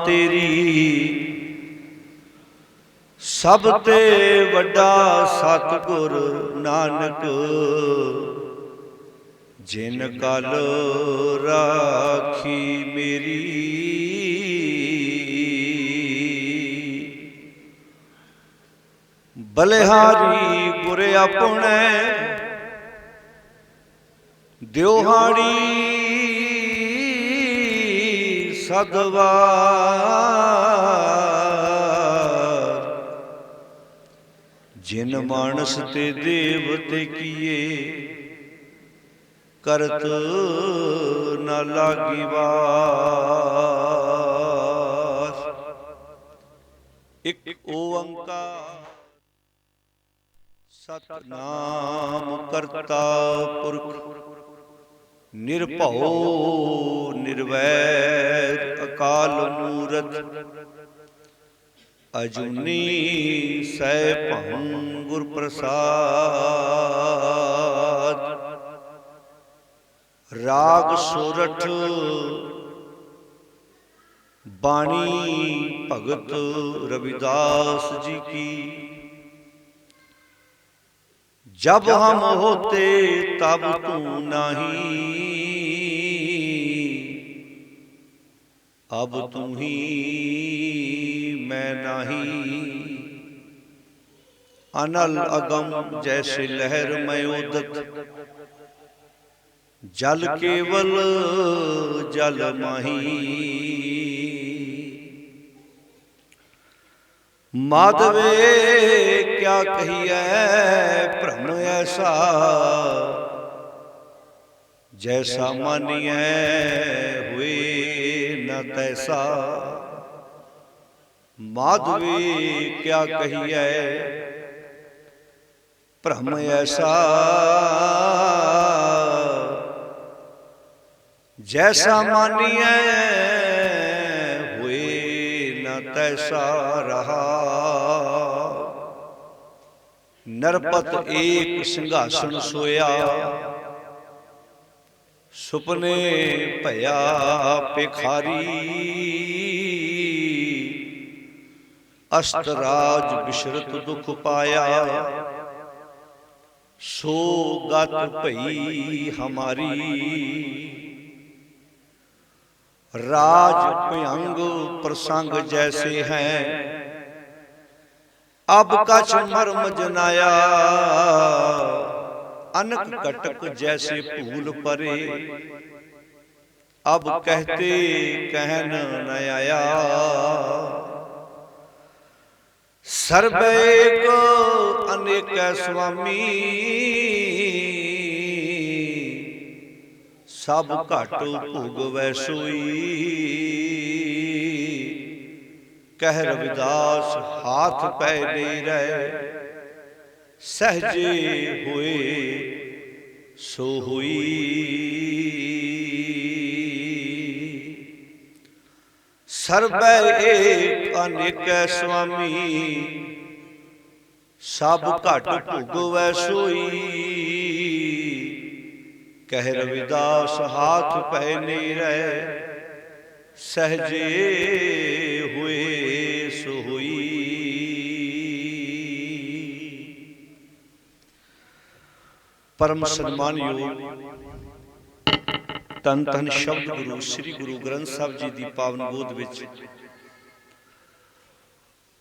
तेरी सब ते वड्डा सतगुर नानक जिन कल राखी मेरी। बलिहारी गुर अपने दिओहाड़ी सदवार जिन मानस ते देवते किए करत न लागी वास। एक ओंकार सतनाम करता पुरख निर्भौ निर्वैर अकाल मूरत अजूनी सैभं गुर प्रसाद। राग सोरठ बाणी भगत रविदास जी की। जब हम होते तब तू नहीं, अब तू ही मैं नहीं। अनल अगम जैसे लहर में उदक, जल केवल जल माही। माधवे क्या कहिए भ्रम ऐसा, जैसा मानिए हुए न तैसा। माधवे क्या कहिए भ्रम ऐसा, जैसा मानिए हुए न तैसा रहा। नरपत एक सिंहासन सोया, सुपने भया पेखारी। अष्टराज बिशरत दुख पाया, सो गत भई हमारी। राज भयंग प्रसंग जैसे हैं, अब कछ मर्म जनाया। अनक कटक जैसे फूल परे, अब कहते कहन न आया। सर्वैक अनेक स्वामी, सब घट भोगवै सोई। कह रविदास हाथ पै नेरै, सहजे हुए सो हुई। सर्वै एक अनेक स्वामी, सब घट भोगवै सोई। कह रविदास हाथ पै नेरै, सहजे हुए सो हुई। परम सम्मानयोग धन धन शब्द गुरु श्री गुरु ग्रंथ साहिब जी की पावन गोद विच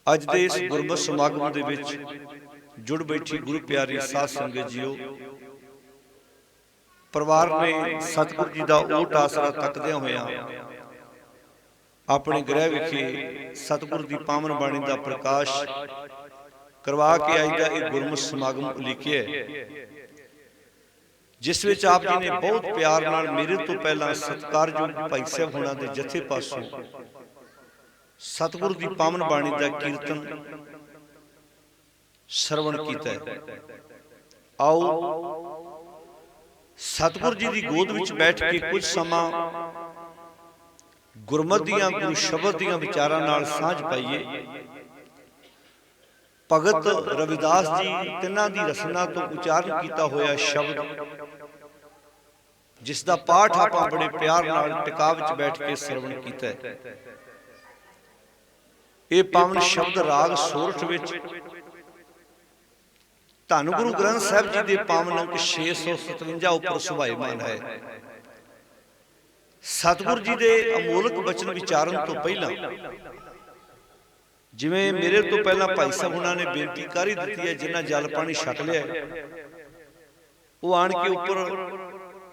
अज दे इस गुरबत समागम दे विच जुड़ बैठी गुरु प्यारी साध संगत जीओ। परिवार ने सतगुर जी का ओट आसरा तकद्या होया अपने गृह विखे सतगुर की पावन बाणी का प्रकाश करवा के अज का एक गुरमत समागम उलीकिया, जिस विच आप जी ने बहुत प्यार नाल मेरे तो पहला सत्कारयोग भाई साहब होना दे जथे पासों सतगुर की पावन बाणी का कीर्तन श्रवण कीता। आओ सतगुर जी की गोद विच बैठ के कुछ समा गुरमत दियां गुरु शब्द दियां विचारां नाल सांझ पाइए। भगत रविदास जी तिन्हां दी रसना तो उचारण किया होया शब्द जिस दा पाठ आपां बड़े प्यार नाल टिका विच बैठ के सरवण कीता है। ये पावन शब्द राग सोरठ विच धन गुरु ग्रंथ साहिब जी के पावन अंक 657 उपर सुभाईमान है। सतगुरु जी के अमोलक वचन विचारन तो पहला जिवें मेरे तो पहला भाई साहब उन्होंने बेनती कर ही दी है, जिन्हें जल पानी छक लिया वो आन के उपर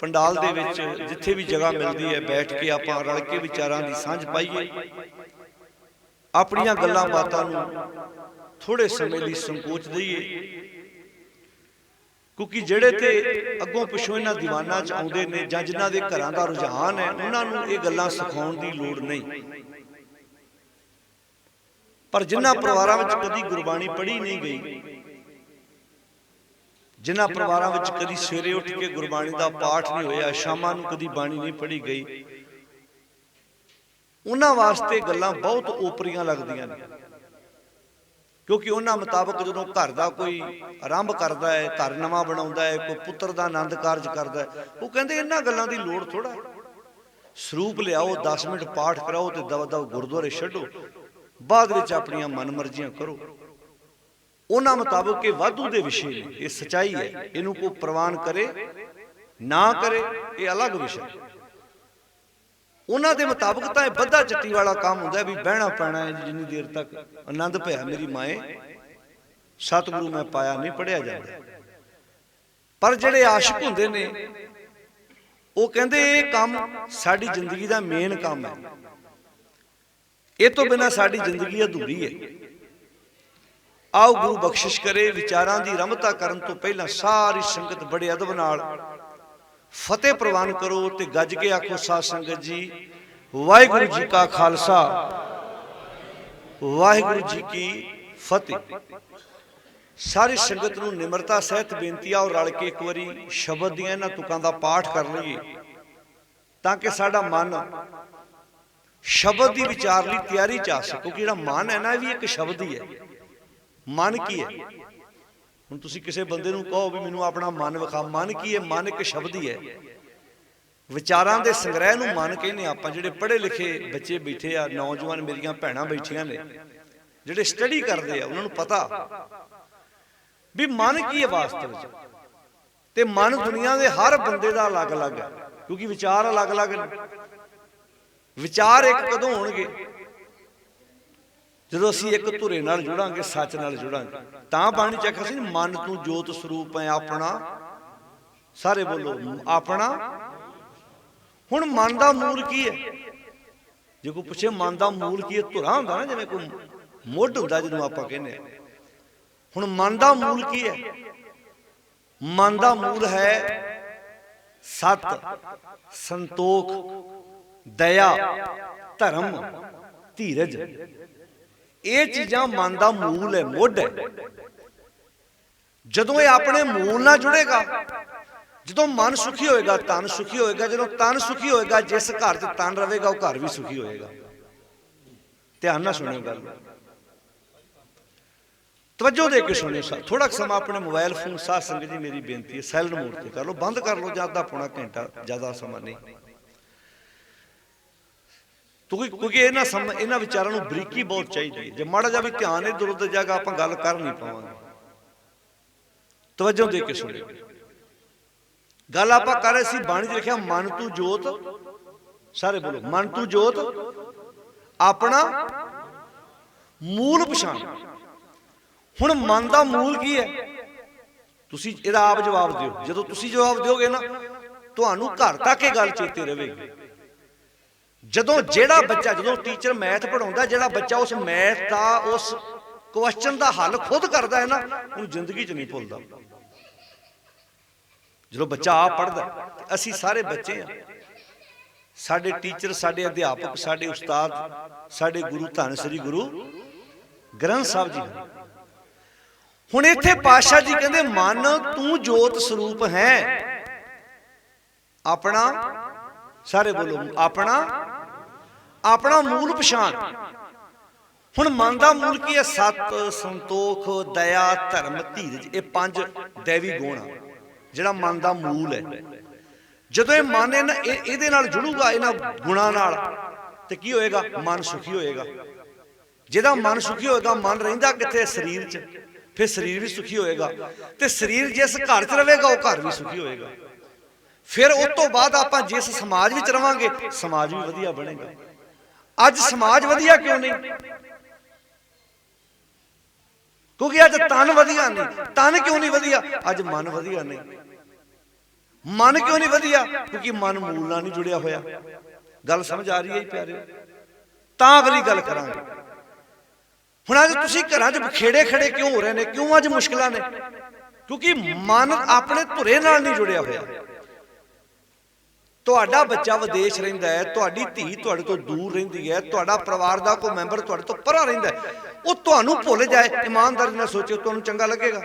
पंडाल दे विच जिथे भी जगह मिलती है बैठ के आपां रल के विचारां दी सांझ पाईए, अपनियां गल्लां बातां नूं थोड़े समय लई संकोच दईए, क्योंकि जिहड़े ते अगों पिछों इन्हां दीवानां च आउंदे ने जां जिन्हां दे घरां दा रुझान है उन्हां नूं इह गल्लां सिखाउण दी लोड़ नहीं। पर जिन्हां परिवारां विच कदी गुरबाणी पढ़ी नहीं गई, जिन्हां परिवारां विच कदी सवेरे उठ के गुरबाणी दा पाठ नहीं होया, शामां नूं कदी बाणी नहीं पढ़ी गई, उन्हां वास्ते गल्लां बहुत ओपरियां लगदियां ने। क्योंकि उन्हां मुताबक जदों घर दा कोई आरंभ करदा है, घर नवां बनाउंदा है, कोई पुत्र दा आनंद कारज करदा है, वो कहंदे इन्हां गल्लां दी लोड़ थोड़ा, ਸਰੂਪ लियाओ 10 मिनट पाठ कराओ तो दवा दव गुरुद्वारे छड्डो, बाद विच अपनियां मन मर्जियां करो। उन्हां मुताबक ये वाधू दे विषय ने, ये सच्चाई है, इनू कोई प्रवान करे ना करे ये अलग विषय। उन्हां दे मुताबक तां बद्धा चट्टी वाला काम हुंदा है भी बहना पैना है जिन्नी देर तक आनंद भया मेरी माए सतगुरु मैं पाया नहीं पढ़िया जाता। पर जिहड़े आशिक हुंदे ने वो कहंदे ये काम साडी जिंदगी दा मेन काम है, ये तो बिना साडी जिंदगी अधूरी है। आओ गुरु बख्शिश करे विचारां दी रमता करन तो पहला सारी संगत बड़े अदब नाल फतेह प्रवान करो ते गज के आखो साध संगत जी वाहिगुरु जी का खालसा वाहिगुरु जी की फतेह। सारी संगत नूं निमरता सहित बेनती आ और रल के एक बारी शब्द दियां इन्हां तुकां दा पाठ कर लईए ताकि साडा मन शब्द की विचार लई तैयारी च आ सके। क्योंकि जिहड़ा मन है ना भी एक शब्द ही है। मन की है, हुण तुसीं किसी बंदे नूं कहो भी मैनूं अपना मन विखा, मन की है? मन एक शब्द ही है। विचारां दे संग्रह नूं मन कहने आपां। जिहड़े पढ़े लिखे बच्चे बैठे आ, नौजवान मेरियां भैणां बैठियां ने जिहड़े स्टडी करदे आ, उन्हां नूं पता भी मन की है वास्तव च। ते मन दुनिया दे हर बंदे दा अलग अलग है, क्योंकि विचार अलग अलग ने। विचार एक कदों होणगे जदों असीं एक धुरे नाल जुड़ांगे, सच नाल जुड़ांगे। तां बाणी च आखिआ सी मन तू जोत स्वरूप है अपना, सारे बोलो अपना। हुण मन दा मूल की है? जे कोई पुछे मन दा मूल की है, धुरा हुंदा ना जिवें कोई मुੱਢ हुंदा जदों आपां कहने। हुण मन दा मूल की है? मन दा मूल है सत, संतोख, दया, धर्म, धीरज। ये चीज़ां मन दा मूल है, मुੱਢ है। जदों ये अपने मूल नाल जुड़ेगा, जदों मन सुखी होएगा तन सुखी होएगा, जदों तन सुखी होएगा जिस घर च तन रहेगा वो घर भी सुखी होएगा। ध्यान नाल सुनियो गल, तवज्जो दे के सुनियो। थोड़ा समा अपने मोबाइल फोन साध संगत जी मेरी बेनती है साइलेंट मोड ते कर लो, बंद कर लो, ਜਾਂ ਅੱਧਾ पौना घंटा ज़्यादा समा नहीं। क्योंकि इन्हां विचारां नूं बरीकी बहुत चाहिए। जे माड़ा जा भी ध्यान इधर उधर जाएगा आपां गल कर नहीं पावांगे। तवज्जो दे के सुनियो गल आपां कर रहे सी। बाणी च लिखिआ मन तू जोत, सारे बोलो मन तू जोत अपना मूल पछाण। हुण मन दा मूल की है? तुसीं इहदा आप जवाब दिओ। जदों तुसीं जवाब दिओगे ना तुहानूं घर तक ये गल चेते रहेगी। जदों जेड़ा बच्चा, जदों टीचर मैथ पढ़ाउंदा, जेड़ा बच्चा उस मैथ का उस क्वेश्चन का हल खुद करता है ना, उन्हें जिंदगी च नहीं भुलदा। जो बच्चा आप पढ़दा, असीं सारे बच्चे हैं, साडे टीचर, साडे अध्यापक, साडे उस्ताद, साडे गुरु धन श्री गुरु ग्रंथ साहब जी। हुण इत्थे पातशाह जी कहंदे मन तू जोत स्वरूप है अपना, सारे बोलो अपना, अपना मूल पछाण। हुण मन दा मूल की है? सत, संतोख, दया, धर्म, धीरज। ये 5 दैवी गुण आ जिहड़ा मन दा मूल है। ਜਦੋਂ ਇਹ ਮਨ ਇਹਦੇ ਨਾਲ ਜੁੜੂਗਾ, ਇਹਨਾਂ ਗੁਣਾਂ ਨਾਲ, ਤੇ ਕੀ ਹੋਏਗਾ? ਮਨ ਸੁਖੀ ਹੋਏਗਾ। ਜਿਹਦਾ ਮਨ ਸੁਖੀ ਹੋਏਗਾ, ਮਨ ਰਹਿੰਦਾ ਕਿੱਥੇ? ਸਰੀਰ 'ਚ। ਫਿਰ ਸਰੀਰ ਵੀ ਸੁਖੀ ਹੋਏਗਾ, ਤੇ ਸਰੀਰ ਜਿਸ ਘਰ 'ਚ ਰਹੇਗਾ ਉਹ ਘਰ ਵੀ ਸੁਖੀ ਹੋਏਗਾ। ਫਿਰ ਉਸ ਤੋਂ ਬਾਅਦ ਆਪਾਂ ਜਿਸ ਸਮਾਜ ਵਿੱਚ ਰਵਾਂਗੇ, ਸਮਾਜ ਵੀ ਵਧੀਆ ਬਣੇਗਾ। ਅੱਜ ਸਮਾਜ ਵਧੀਆ ਕਿਉਂ ਨਹੀਂ? ਕਿਉਂਕਿ ਅੱਜ ਤਨ ਵਧੀਆ ਨਹੀਂ। ਤਨ ਕਿਉਂ ਨਹੀਂ ਵਧੀਆ? ਅੱਜ ਮਨ ਵਧੀਆ ਨਹੀਂ। ਮਨ ਕਿਉਂ ਨਹੀਂ ਵਧੀਆ? ਕਿਉਂਕਿ ਮਨ ਮੂਲ ਨਾਲ ਨਹੀਂ ਜੁੜਿਆ ਹੋਇਆ। ਗੱਲ ਸਮਝ ਆ ਰਹੀ ਹੈ ਜੀ ਪਿਆਰਿਓ? ਤਾਂ ਅਗਲੀ ਗੱਲ ਕਰਾਂਗੇ। ਹੁਣ ਅੱਜ ਤੁਸੀਂ ਘਰਾਂ 'ਚ ਬਖੇੜੇ ਖੜੇ ਕਿਉਂ ਹੋ ਰਹੇ ਨੇ? ਕਿਉਂ ਅੱਜ ਮੁਸ਼ਕਲਾਂ ਨੇ? ਕਿਉਂਕਿ ਮਨ ਆਪਣੇ ਧੁਰੇ ਨਾਲ ਨਹੀਂ ਜੁੜਿਆ ਹੋਇਆ। ਤੁਹਾਡਾ ਬੱਚਾ ਵਿਦੇਸ਼ ਰਹਿੰਦਾ ਹੈ, ਤੁਹਾਡੀ ਧੀ ਤੁਹਾਡੇ ਤੋਂ ਦੂਰ ਰਹਿੰਦੀ ਹੈ, ਤੁਹਾਡਾ ਪਰਿਵਾਰ ਦਾ ਕੋਈ ਮੈਂਬਰ ਤੁਹਾਡੇ ਤੋਂ ਪਰਾਂ ਰਹਿੰਦਾ ਹੈ, ਉਹ ਤੁਹਾਨੂੰ ਭੁੱਲ ਜਾਏ, ਇਮਾਨਦਾਰੀ ਨਾਲ ਸੋਚੋ, ਤੁਹਾਨੂੰ ਚੰਗਾ ਲੱਗੇਗਾ?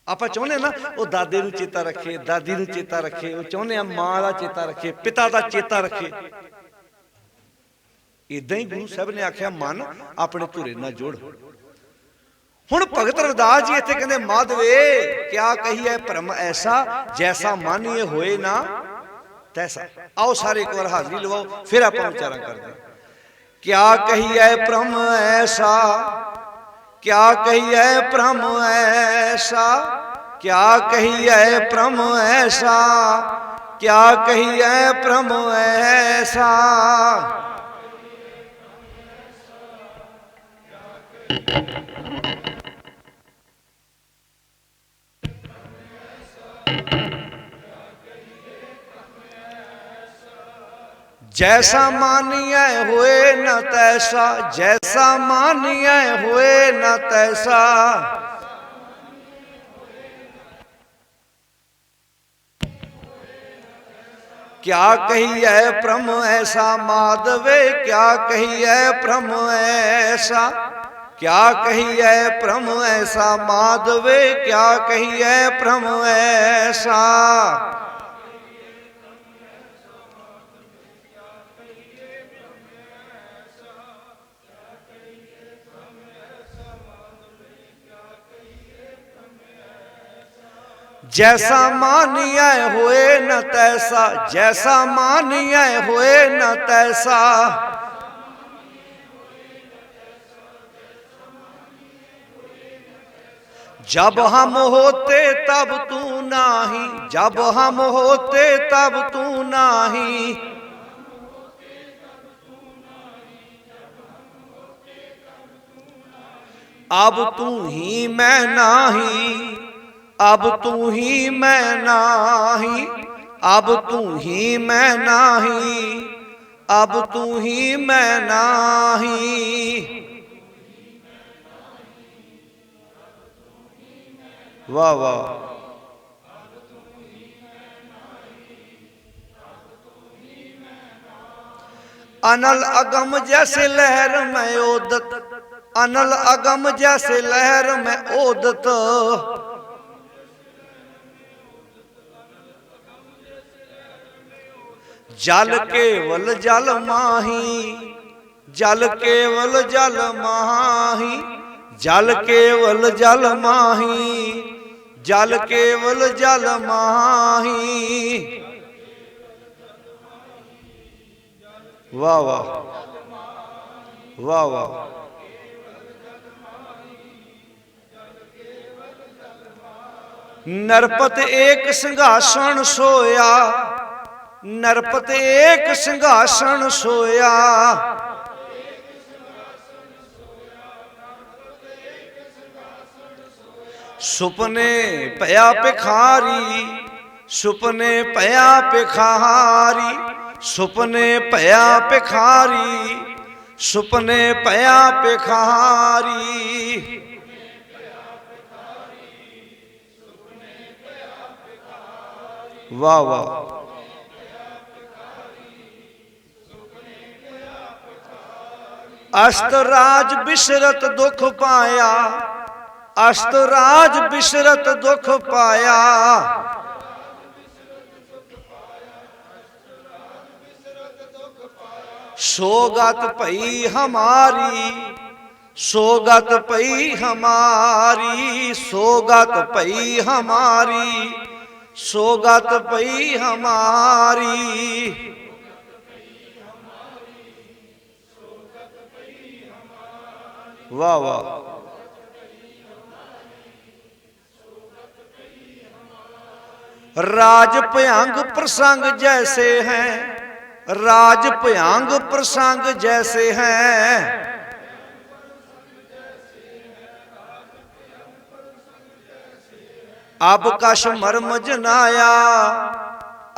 ਆਪਾਂ ਚਾਹੁੰਦੇ ਨਾ ਉਹ ਦਾਦੇ ਨੂੰ ਚੇਤਾ ਰੱਖੇ, ਦਾਦੀ ਨੂੰ ਚੇਤਾ ਰੱਖੇ, ਉਹ ਚਾਹੁੰਦੇ ਆ ਮਾਂ ਦਾ ਚੇਤਾ ਰੱਖੇ, ਪਿਤਾ ਦਾ ਚੇਤਾ ਰੱਖੇ। ਇਦਾਂ ਹੀ ਗੁਰੂ ਸਾਹਿਬ ਨੇ ਆਖਿਆ ਮਨ ਆਪਣੇ ਧੁਰੇ ਨਾਲ ਜੋੜ। ਹੁਣ ਭਗਤ ਰਵਿਦਾਸ ਜੀ ਇੱਥੇ ਕਹਿੰਦੇ ਮਾਧਵੇ ਕਿਆ ਕਹੀਏ ਭਰਮ ਐਸਾ, ਜੈਸਾ ਮਾਨੀਏ ਹੋਏ ਨਾ ਤੈਸਾ। ਆਓ ਸਾਰੇ ਇੱਕ ਵਾਰ ਹਾਜ਼ਰੀ ਲਵਾਓ, ਫਿਰ ਆਪਾਂ ਵਿਚਾਰਾਂ ਕਰਦੇ ਹਾਂ। ਕਿਆ ਕਹੀਏ ਭਰਮ ਐਸਾ, ਕਿਆ ਕਹੀਏ ਭਰਮ ਐਸਾ, ਕਿਆ ਕਹੀਏ ਭਰਮ ਐਸਾ, ਕਿਆ ਕਹੀਏ ਭਰਮ ਐਸਾ। जैसा मानिए हुए न तैसा, जैसा मानिए हुए न तैसा। क्या कहिए भ्रम ऐसा माधवे, क्या कहिए भ्रम ऐसा, क्या कहिए भ्रम ऐसा माधवे, क्या कहिए भ्रम ऐसा। जैसा मानिए हुए न तैसा, जैसा मानिए हुए न तैसा। जब हम होते तब तू नाही, जब हम होते तब तू नाही। अब तू ही मैं नाही, अब तू ही मैं नाही, अब तू ही मैं नाही, अब तू ही मैं नाही। वाह वाह। अनल अगम जैसे लहर में ओदत, अनल अगम जैसे लहर में ओदत। जल केवल जल माही, जल केवल जल माही, जल केवल जल माही, जल केवल जल माही। वाह वाह वाह वाह। नरपत एक सिंहासन सोया, नरपत एक सिंहासन सोया। सुपने पया भिखारी, सुपने पया भिखारी, सुपने पया भिखारी, सुपने पया भिखारी। वाह वाह। अष्टराज बिसरत दुख पाया, अष्टराज बिसरत दुख पाया। सोगत पई हमारी, सोगत पई हमारी, सोगत पई हमारी, सोगत पई हमारी। वाह वाह। राज भयंग प्रसंग जैसे हैं, राज भयंग प्रसंग जैसे हैं, अब कश मर्म जनाया,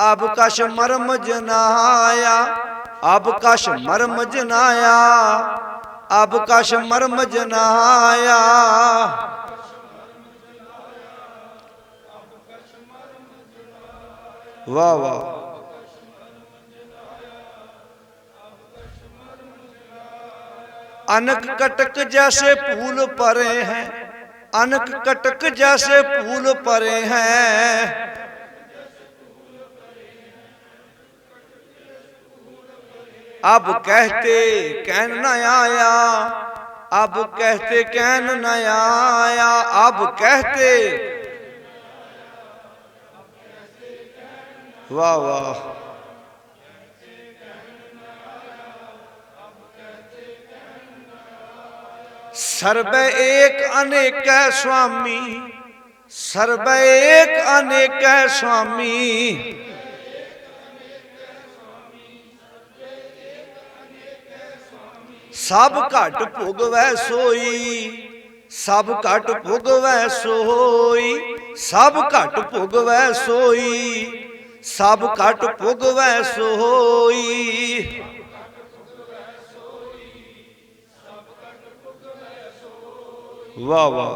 अब कश मर्म जनाया, अब कश मर्म जनाया, अब कश मर्म जनाया। वाह वाह। अनक कटक जैसे फूल परे हैं, अनक कटक जैसे फूल परे हैं, अब कहते कैन न आया, अब कहते कैन न आया, अब कहते। वाह वाह। सर्व एक अनेक स्वामी, सर्व एक अनेक स्वामी, सब घट भोगवै सोई, सब घट भोगवै सोई, सब घट भोगवै सोई, सब घट भोगवै सोई। वाह वाह।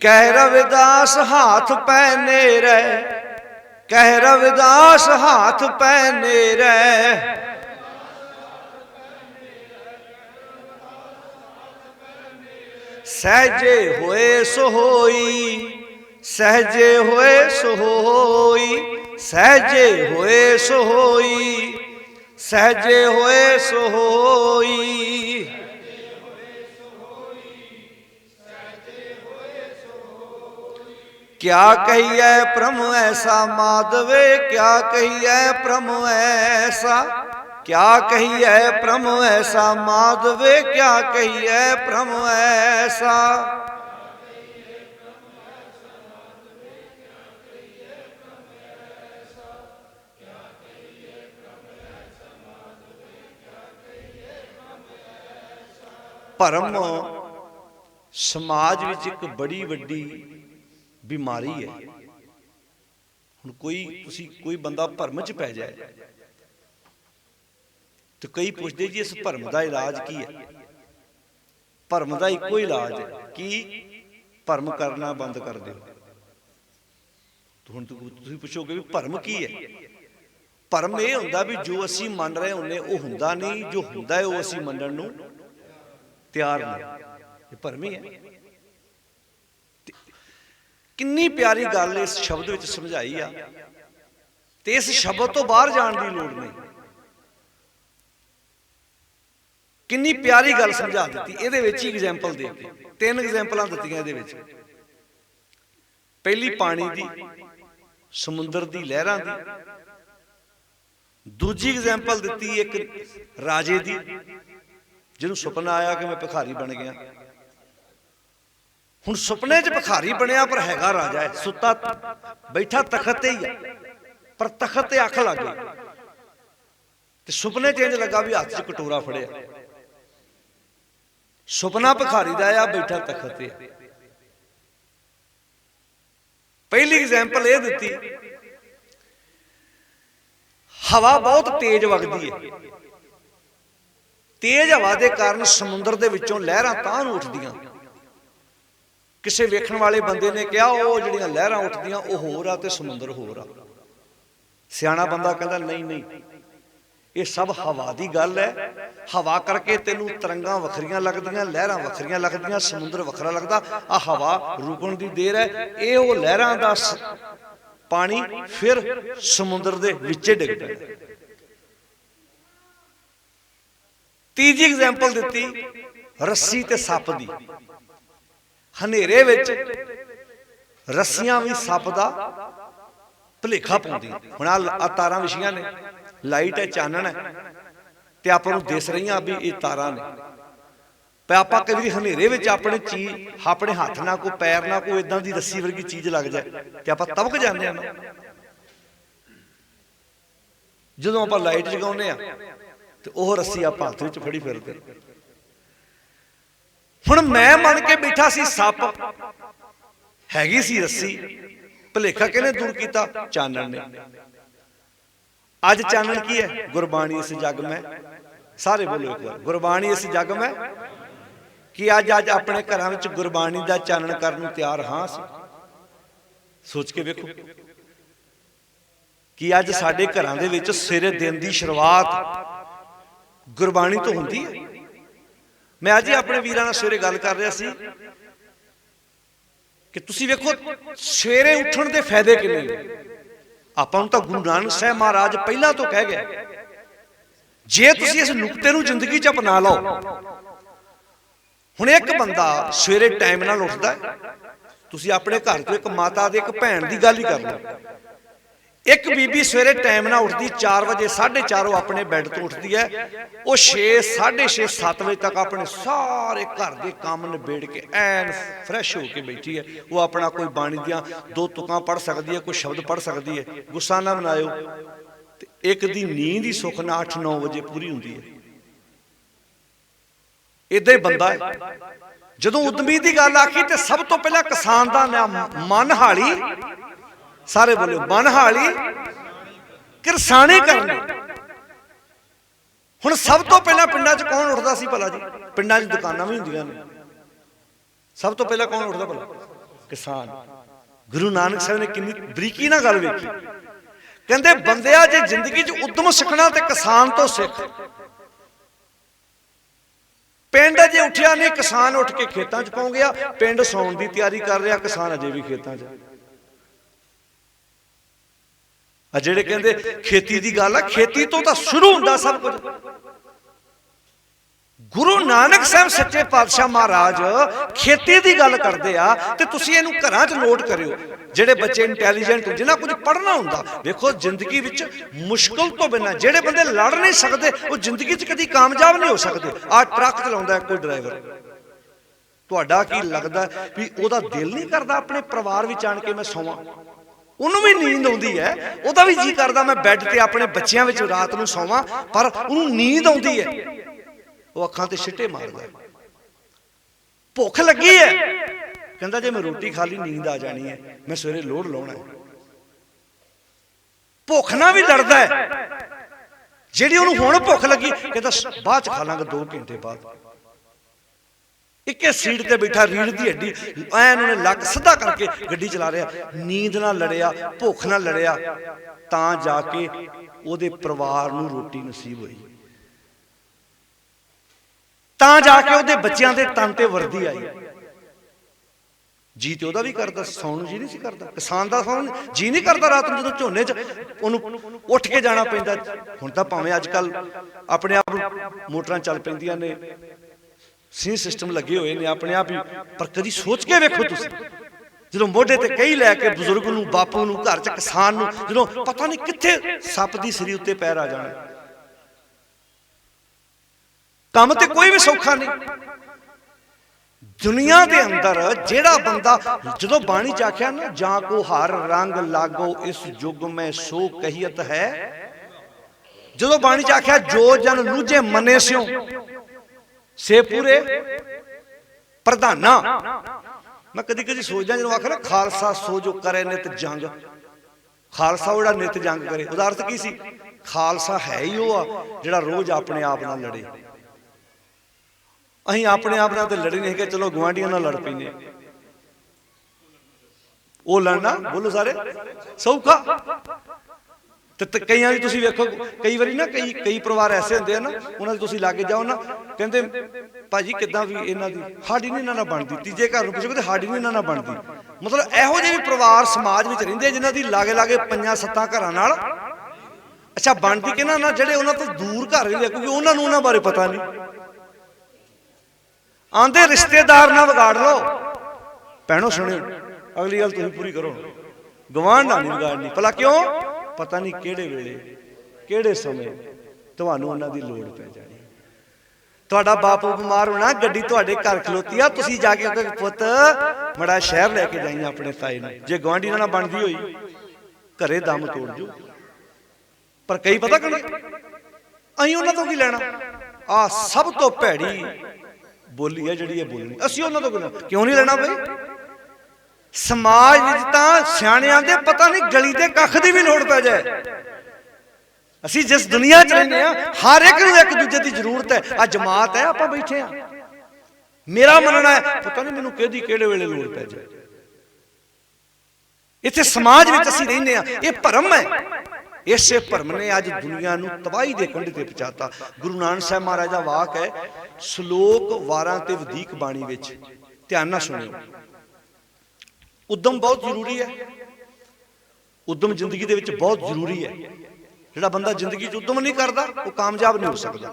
कह रविदास हाथ पहने रे, कह रविदास हाथ पहने रे, सहजे होए सोई, सहजे होए सोई, सहजे होए सोई, सहजे होए सोई। क्या कहिए प्रभु ऐसा माधवे, क्या कहिए प्रभु ऐसा, क्या कहिए प्रभु ऐसा माधवे, क्या कहिए प्रभु ऐसा। ਭਰਮ समाज विच एक बड़ी वड्डी बीमारी है। हुण कोई बंदा भरम च पै जाए तो कई पुछदे जी इस भरम का इलाज की है। भरम का इको इलाज है कि भरम करना बंद कर दो। तो हुण तुसीं पुछोगे भी भरम की है। भरम यह हुंदा भी जो असीं मन रहे हुंदे वो हुंदा नहीं, जो हुंदा है वो असीं मनण नूं तैयार नहीं। ये भरम ही है। कितनी प्यारी गल इस शब्द विच समझाई आ, ते इस शब्द तो बाहर जाण दी लोड़ नहीं। कितनी प्यारी गल समझा दी। इहदे विच एग्जाम्पल दे के 3 एग्जाम्पलां दित्तियां इहदे विच। पहली पानी दी, समुंदर दी लहरां दी। दूजी एग्जाम्पल दित्ती एक राजे दी जिन्होंने सुपना आया कि मैं भिखारी बन गया। हुण सुपने च भिखारी बनया पर हैगा राजा है, सुता बैठा तखत ही है, पर तखत ते अख लग गई। ते सुपने च इंज लगा भी हाथ च कटोरा फड़िया। सुपना भिखारी दा आ, बैठा तखत ते। पहली एग्जाम्पल यह दित्ती, हवा बहुत तेज वगदी है। तेज हवा के कारण समुद्र के विचों लहरां तां नूं उठदियां। किसी वेखण वाले बंदे ने कहा वो जिहड़ियां लहरां उठदियां वो होर आ ते समुद्र होर आ। सियाणा बंदा कहंदा नहीं नहीं, ये सब हवा की गल है। हवा करके तेनों तरंगां वखरियां लगदियां, लहरां वखरियां लगदियां, समुद्र वखरा लगदा। आ हवा रुकण दी देर है, ये वो लहरां दा पानी फिर समुद्र दे विचे डिग पैंदा। तीजी एग्जाम्पल दित्ती रस्सी ते सप दी। ਹਨੇਰੇ ਵਿੱਚ ਰੱਸੀਆਂ ਵੀ ਸੱਪ ਦਾ ਭੁਲੇਖਾ ਪਾਉਂਦੀਆਂ। ਹੁਣ ਆ ਤਾਰਾਂ ਵਿਛੀਆਂ ਨੇ, ਲਾਈਟ ਹੈ, ਚਾਨਣ ਹੈ, ਤੇ ਆਪਾਂ ਨੂੰ ਦਿਸ ਰਹੀਆਂ ਵੀ ਇਹ ਤਾਰਾਂ ਨੇ। ਪਰ ਆਪਾਂ ਕਈ ਵਾਰੀ ਹਨੇਰੇ ਵਿੱਚ ਆਪਣੇ ਹੱਥ ਨਾਲ ਕੋਈ ਪੈਰ ਨਾਲ ਕੋਈ ਇਦਾਂ ਦੀ ਰੱਸੀ ਵਰਗੀ ਚੀਜ਼ ਲੱਗ ਜਾਏ ਤੇ ਆਪਾਂ ਤਬਕ ਜਾਂਦੇ ਹਾਂ ਨਾ। ਜਦੋਂ ਆਪਾਂ ਲਾਈਟ ਜਗਾਉਂਦੇ ਆ ਤੇ ਉਹ ਰੱਸੀ ਆਪਾਂ ਹੱਥ ਵਿੱਚ ਫੜੀ ਫਿਰਦੇ। ਹੁਣ ਮੈਂ ਮੰਨ ਕੇ ਬੈਠਾ ਸੀ ਸੱਪ, ਹੈਗੀ ਸੀ ਰੱਸੀ, ਭੁਲੇਖਾ ਕਿਹਨੇ ਦੂਰ ਕੀਤਾ? ਚਾਨਣ ਨੇ। ਅੱਜ ਚਾਨਣ ਕੀ ਹੈ? ਗੁਰਬਾਣੀ ਇਸ ਜਗ ਮੈਂ। ਸਾਰੇ ਬੋਲੋ ਇੱਕ ਵਾਰ, ਗੁਰਬਾਣੀ ਇਸ ਜਗ ਮੈਂ। ਕਿ ਅੱਜ ਆਪਣੇ ਘਰਾਂ ਵਿੱਚ ਗੁਰਬਾਣੀ ਦਾ ਚਾਨਣ ਕਰਨ ਨੂੰ ਤਿਆਰ ਹਾਂ ਅਸੀਂ? ਸੋਚ ਕੇ ਵੇਖੋ ਕਿ ਅੱਜ ਸਾਡੇ ਘਰਾਂ ਦੇ ਵਿੱਚ ਸਵੇਰੇ ਦਿਨ ਦੀ ਸ਼ੁਰੂਆਤ ਗੁਰਬਾਣੀ ਤੋਂ ਹੁੰਦੀ ਹੈ। ਮੈਂ ਅੱਜ ਹੀ ਆਪਣੇ ਵੀਰਾਂ ਨਾਲ ਸਵੇਰੇ ਗੱਲ ਕਰ ਰਿਹਾ ਸੀ ਕਿ ਤੁਸੀਂ ਵੇਖੋ ਸਵੇਰੇ ਉੱਠਣ ਦੇ ਫਾਇਦੇ ਕਿੰਨੇ ਨੇ। ਆਪਾਂ ਨੂੰ ਤਾਂ ਗੁਰੂ ਨਾਨਕ ਸਾਹਿਬ ਮਹਾਰਾਜ ਪਹਿਲਾਂ ਤੋਂ ਕਹਿ ਗਏ, ਜੇ ਤੁਸੀਂ ਇਸ ਨੁਕਤੇ ਨੂੰ ਜ਼ਿੰਦਗੀ 'ਚ ਅਪਣਾ ਲਓ। ਹੁਣ ਇੱਕ ਬੰਦਾ ਸਵੇਰੇ ਟਾਈਮ ਨਾਲ ਉੱਠਦਾ, ਤੁਸੀਂ ਆਪਣੇ ਘਰ ਤੋਂ ਇੱਕ ਮਾਤਾ ਦੇ ਇੱਕ ਭੈਣ ਦੀ ਗੱਲ ਹੀ ਕਰ ਲਓ। ਇੱਕ ਬੀਬੀ ਸਵੇਰੇ ਟਾਈਮ ਨਾਲ ਉੱਠਦੀ, 4 ਵਜੇ 4:30 ਉਹ ਆਪਣੇ ਬੈੱਡ ਤੋਂ ਉੱਠਦੀ ਹੈ। ਉਹ 6, 6:30, 7 ਵਜੇ ਤੱਕ ਆਪਣੇ ਸਾਰੇ ਘਰ ਦੇ ਕੰਮ ਨਿਬੇੜ ਕੇ ਐਨ ਫਰੈਸ਼ ਹੋ ਕੇ ਬੈਠੀ ਹੈ। ਉਹ ਆਪਣਾ ਕੋਈ ਬਾਣੀ ਦੀਆਂ 2 ਤੁਕਾਂ ਪੜ੍ਹ ਸਕਦੀ ਹੈ, ਕੋਈ ਸ਼ਬਦ ਪੜ੍ਹ ਸਕਦੀ ਹੈ। ਗੁੱਸਾ ਨਾ ਮਨਾਇਓ, ਤੇ ਇੱਕ ਦੀ ਨੀਂਦ ਹੀ ਸੁੱਖ ਨਾਲ 8-9 ਵਜੇ ਪੂਰੀ ਹੁੰਦੀ ਹੈ। ਏਦਾਂ ਹੀ ਬੰਦਾ ਹੈ। ਜਦੋਂ ਉਦਮੀ ਦੀ ਗੱਲ ਆਖੀ ਤੇ ਸਭ ਤੋਂ ਪਹਿਲਾਂ ਕਿਸਾਨ ਦਾ ਨਾਮ ਮਨਹਾਲੀ। ਸਾਰੇ ਬੋਲੋ, ਮਨਹਾਲੀ ਕਿਰਸਾਨੇ ਕਰਨੇ। ਹੁਣ ਸਭ ਤੋਂ ਪਹਿਲਾਂ ਪਿੰਡਾਂ 'ਚ ਕੌਣ ਉੱਠਦਾ ਸੀ ਭਲਾ ਜੀ? ਪਿੰਡਾਂ 'ਚ ਦੁਕਾਨਾਂ ਵੀ ਹੁੰਦੀਆਂ ਨੇ, ਸਭ ਤੋਂ ਪਹਿਲਾਂ ਕੌਣ ਉੱਠਦਾ ਭਲਾ? ਕਿਸਾਨ। ਗੁਰੂ ਨਾਨਕ ਸਾਹਿਬ ਨੇ ਕਿੰਨੀ ਬਰੀਕੀ ਨਾਲ ਗੱਲ ਵੇਖੀ। ਕਹਿੰਦੇ ਬੰਦਿਆ ਜੇ ਜ਼ਿੰਦਗੀ 'ਚ ਉਦਮ ਸਿੱਖਣਾ ਤੇ ਕਿਸਾਨ ਤੋਂ ਸਿੱਖ। ਪਿੰਡ ਜੇ ਉੱਠਿਆ ਨਹੀਂ, ਕਿਸਾਨ ਉੱਠ ਕੇ ਖੇਤਾਂ 'ਚ ਪਹੁੰਚ ਗਿਆ। ਪਿੰਡ ਸੌਣ ਦੀ ਤਿਆਰੀ ਕਰ ਰਿਹਾ, ਕਿਸਾਨ ਅਜੇ ਵੀ ਖੇਤਾਂ 'ਚ। ਆ ਜਿਹੜੇ ਕਹਿੰਦੇ ਖੇਤੀ ਦੀ ਗੱਲ ਆ, ਖੇਤੀ ਤੋਂ ਤਾਂ ਸ਼ੁਰੂ ਹੁੰਦਾ ਸਭ ਕੁਝ। ਗੁਰੂ ਨਾਨਕ ਸਾਹਿਬ ਸੱਚੇ ਪਾਤਸ਼ਾਹ ਮਹਾਰਾਜ ਖੇਤੀ ਦੀ ਗੱਲ ਕਰਦੇ ਆ, ਤੇ ਤੁਸੀਂ ਇਹਨੂੰ ਘਰਾਂ 'ਚ ਨੋਟ ਕਰਿਓ। ਜਿਹੜੇ ਬੱਚੇ ਇੰਟੈਲੀਜੈਂਟ, ਜਿਹਨਾਂ ਕੁਝ ਪੜ੍ਹਨਾ ਹੁੰਦਾ, ਵੇਖੋ ਜ਼ਿੰਦਗੀ ਵਿੱਚ ਮੁਸ਼ਕਲ ਤੋਂ ਬਿਨਾਂ ਜਿਹੜੇ ਬੰਦੇ ਲੜ ਨਹੀਂ ਸਕਦੇ, ਉਹ ਜ਼ਿੰਦਗੀ 'ਚ ਕਦੀ ਕਾਮਯਾਬ ਨਹੀਂ ਹੋ ਸਕਦੇ। ਆਹ ਟਰੱਕ ਚਲਾਉਂਦਾ ਕੋਈ ਡਰਾਈਵਰ, ਤੁਹਾਡਾ ਕੀ ਲੱਗਦਾ ਵੀ ਉਹਦਾ ਦਿਲ ਨਹੀਂ ਕਰਦਾ ਆਪਣੇ ਪਰਿਵਾਰ ਵਿੱਚ ਆਣ ਕੇ ਮੈਂ ਸੌਵਾਂ? ਉਹਨੂੰ ਵੀ ਨੀਂਦ ਆਉਂਦੀ ਹੈ, ਉਹਦਾ ਵੀ ਜੀ ਕਰਦਾ ਮੈਂ ਬੈੱਡ ਤੇ ਆਪਣੇ ਬੱਚਿਆਂ ਵਿੱਚ ਰਾਤ ਨੂੰ ਸੌਵਾਂ, ਪਰ ਉਹਨੂੰ ਨੀਂਦ ਆਉਂਦੀ ਹੈ, ਉਹ ਅੱਖਾਂ ਤੇ ਛਿੱਟੇ ਮਾਰਦਾ। ਭੁੱਖ ਲੱਗੀ ਹੈ, ਕਹਿੰਦਾ ਜੇ ਮੈਂ ਰੋਟੀ ਖਾ ਲਈ ਨੀਂਦ ਆ ਜਾਣੀ ਹੈ, ਮੈਂ ਸਵੇਰੇ ਲੋਡ ਲਾਉਣਾ ਹੈ। ਭੁੱਖ ਨਾਲ ਵੀ ਲੜਦਾ ਹੈ। ਜਿਹੜੀ ਉਹਨੂੰ ਹੁਣ ਭੁੱਖ ਲੱਗੀ, ਕਹਿੰਦਾ ਬਾਅਦ 'ਚ ਖਾ ਲਾਂਗਾ 2 ਘੰਟੇ ਬਾਅਦ। ਇੱਕੇ ਸੀਟ ਤੇ ਬੈਠਾ, ਰੀੜ ਦੀ ਹੱਡੀ ਐਨ ਉਹਨੇ ਲੱਕ ਸਿੱਧਾ ਕਰਕੇ ਗੱਡੀ ਚਲਾ ਰਿਹਾ। ਨੀਂਦ ਨਾਲ ਲੜਿਆ, ਭੁੱਖ ਨਾਲ ਲੜਿਆ, ਤਾਂ ਜਾ ਕੇ ਉਹਦੇ ਪਰਿਵਾਰ ਨੂੰ ਰੋਟੀ ਨਸੀਬ ਹੋਈ, ਤਾਂ ਜਾ ਕੇ ਉਹਦੇ ਬੱਚਿਆਂ ਦੇ ਤਨ ਤੇ ਵਰਦੀ ਆਈ। ਜੀ ਤੇ ਉਹਦਾ ਵੀ ਕਰਦਾ, ਸੌਣ ਨੂੰ ਜੀ ਨਹੀਂ ਸੀ ਕਰਦਾ। ਕਿਸਾਨ ਦਾ ਸੌਣ ਜੀ ਨਹੀਂ ਕਰਦਾ ਰਾਤ ਨੂੰ, ਜਦੋਂ ਝੋਨੇ 'ਚ ਉਹਨੂੰ ਉੱਠ ਕੇ ਜਾਣਾ ਪੈਂਦਾ। ਹੁਣ ਤਾਂ ਭਾਵੇਂ ਅੱਜ ਕੱਲ ਆਪਣੇ ਆਪ ਮੋਟਰਾਂ ਚੱਲ ਪੈਂਦੀਆਂ ਨੇ, ਸੀ ਸਿਸਟਮ ਲੱਗੇ ਹੋਏ ਨੇ ਆਪਣੇ ਆਪ ਹੀ, ਪਰ ਕਦੀ ਸੋਚ ਕੇ ਵੇਖੋ ਤੁਸੀਂ, ਜਦੋਂ ਮੋਢੇ ਤੇ ਕਈ ਲੈ ਕੇ ਬਜ਼ੁਰਗ ਨੂੰ, ਬਾਪੂ ਨੂੰ, ਘਰ 'ਚ ਕਿਸਾਨ ਨੂੰ, ਜਦੋਂ ਪਤਾ ਨਹੀਂ ਕਿੱਥੇ ਸੱਪ ਦੀ ਸਿਰੀ ਉੱਤੇ ਪੈਰ ਆ ਜਾਣਾ। ਕੰਮ ਤੇ ਕੋਈ ਵੀ ਸੌਖਾ ਨਹੀਂ ਦੁਨੀਆ ਦੇ ਅੰਦਰ। ਜਿਹੜਾ ਬੰਦਾ, ਜਦੋਂ ਬਾਣੀ 'ਚ ਆਖਿਆ ਨਾ, ਜਾਂ ਕੋ ਹਰ ਰੰਗ ਲਾਗੋ ਇਸ ਯੁੱਗ ਮੈਂ ਸੋ ਕਹੀਅਤ ਹੈ, ਜਦੋਂ ਬਾਣੀ 'ਚ ਆਖਿਆ ਜੋ ਜਨ ਲੂਝੇ ਮਨੇ ਸਿਓ ਸੇ ਪੂਰੇ ਪ੍ਰਧਾਨਾ। ਮੈਂ ਕਦੀ ਕਦੀ ਸੋਚਦਾ, ਜਦੋਂ ਆਖਿਆ ਨਾ ਖਾਲਸਾ ਸੋ ਜੋ ਕਰੇ ਨਿਤ ਜੰਗ, ਖਾਲਸਾ ਜਿਹੜਾ ਨਿਤ ਜੰਗ ਕਰੇ, ਉਹਦਾ ਅਰਥ ਕੀ ਸੀ? ਖਾਲਸਾ ਹੈ ਹੀ ਉਹ ਆ ਜਿਹੜਾ ਰੋਜ਼ ਆਪਣੇ ਆਪ ਨਾਲ ਲੜੇ। ਅਸੀਂ ਆਪਣੇ ਆਪ ਨਾਲ ਤੇ ਲੜੇ ਨਹੀਂ ਕਿ ਚਲੋ ਗੁਆਂਢੀਆਂ ਨਾਲ ਲੜ ਪੈਂਦੇ। ਉਹ ਲੜਨਾ ਬੋਲੋ ਸਾਰੇ ਸੌਖਾ। ਤੇ ਕਈਆਂ ਦੀ ਤੁਸੀਂ ਵੇਖੋ, ਕਈ ਵਾਰੀ ਨਾ ਕਈ ਪਰਿਵਾਰ ਐਸੇ ਹੁੰਦੇ ਆ ਨਾ, ਉਹਨਾਂ ਦੇ ਤੁਸੀਂ ਲਾਗੇ ਜਾਓ ਨਾ, ਕਹਿੰਦੇ ਭਾਜੀ ਕਿੱਦਾਂ ਵੀ ਇਹਨਾਂ ਦੀ ਸਾਡੀ ਨਹੀਂ ਇਹਨਾਂ ਨਾਲ ਬਣਦੀ। ਤੀਜੇ ਘਰ ਨੂੰ ਪੁੱਛੋਗੇ ਤੇ ਸਾਡੀ ਨਹੀਂ ਇਹਨਾਂ ਨਾਲ ਬਣਦੀ। ਮਤਲਬ ਇਹੋ ਜਿਹੇ ਵੀ ਪਰਿਵਾਰ ਸਮਾਜ ਵਿੱਚ ਰਹਿੰਦੇ ਜਿਨ੍ਹਾਂ ਦੀ ਲਾਗੇ 5-7 ਘਰਾਂ ਨਾਲ ਅੱਛਾ ਬਣਦੀ ਕਿਹਨਾਂ ਨਾਲ? ਜਿਹੜੇ ਉਹਨਾਂ ਤੋਂ ਦੂਰ ਘਰ ਰਹਿੰਦੇ, ਕਿਉਂਕਿ ਉਹਨਾਂ ਨੂੰ ਉਹਨਾਂ ਬਾਰੇ ਪਤਾ ਨਹੀਂ। ਆਂਦੇ ਰਿਸ਼ਤੇਦਾਰ ਨਾ ਵਿਗਾੜ ਲਓ, भैनों सुनियो अगली गल तुसीं पूरी करो, गवांढ नाल नहीं विगाड़नी। भला क्यों? पता नहीं किहड़े वेले किहड़े समय तुहानूं उन्हां दी लोड़ पै जाणी। तुहाडा बापू बीमार होना, गड्डी तुहाडे घर खलोती आ, तुसीं जाके पुत्त मड़ा शहर लैके जाई अपने ताए नूं। जे गवांढी नाल बनदी होई घरे दम तोड़ जू। पर कई पता करी असीं उन्हां तों की लैणा। आ सब तो भैड़ी बोली है जिहड़ी बोलनी, असीं उन्हां तों क्यों नहीं लेना बई। समाज विच तां सियाणे आंदे पता नहीं गली दे कख दी भी लोड़ पै जाए। असीं जिस दुनिया च रहिंदे आ हर एक नूं एक दूजे दी जरूरत है। आ जमात है, आपां बैठे आ, मेरा मनना है पता नहीं मैनूं किहदी किहड़े वेले लोड़ पै जाए। इत्थे समाज विच असीं रहिंदे आ, इह भरम है। इसे भरम ने अज दुनिया नूं तबाही दे कंढे ते पहुंचाता। गुरु नानक साहब महाराज दा वाक है, श्लोक 12 ते वधीक बाणी विच, ध्यान नाल सुणियो। उद्यम बहुत जरूरी है, उद्यम जिंदगी दे विच बहुत जरूरी है। जिहड़ा बंदा जिंदगी च उद्यम नहीं करता वो कामयाब नहीं हो सकता।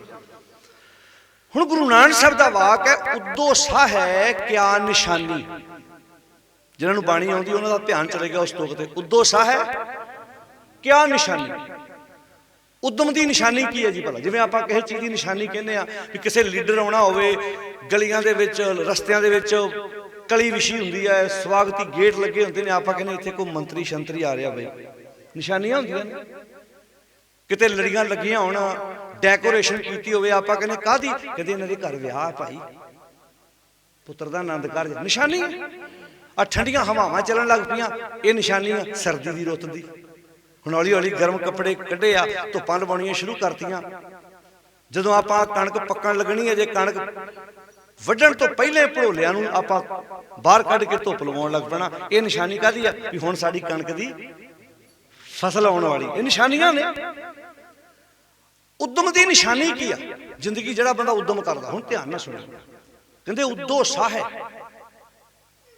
हुण गुरु नानक साहब दा वाक है, उद्दो सा है क्या निशानी। जिन्हां नूं बाणी आउंदी उन्हां दा ध्यान चले गया उस तुक ते। उद्दो सा है क्या निशानी। उद्यम की निशानी की है जी? भला जिवें आपां किसी चीज़ की निशानी कहने आ कि किसी लीडर आउणा होवे, गलियां दे विच रस्तियां दे विच कली विछी हुंदी है, स्वागती गेट लगे हुंदे ने, आपां कहने इत्थे कोई मंत्री शंतरी आ रहा बई, निशानियां हुंदियां ने। किते लड़ियां लगियां होण, डेकोरेशन कीती होवे, आपां कहने काहदी, कहंदे इन्हां दे घर विआह भाई, पुत्र दा आनंद कारज, निशानी है। आ ठंडियां हवावां चलन लग पईयां, ये निशानी है सर्दी दी रुੱਤ दी। हुण हौली हौली गर्म कपड़े कढ़े आ, धुप्पां लवाउणियां शुरू करतीआं। जदों आपां कणक पक्कण लगणी है, जे कणक वड्ढण तो पहले भड़ोलियां नूं आपां बाहर कढ के धुप्प लवाउण लग पैणा, ये निशानी काहदी है भी हुण साडी कणक दी फसल आउण वाली। ये निशानियां ने। उद्यम की निशानी की है? जिंदगी जिहड़ा बंदा उद्यम करदा, हुण ध्यान नाल सुणिओ, कहंदे उद्दो साह है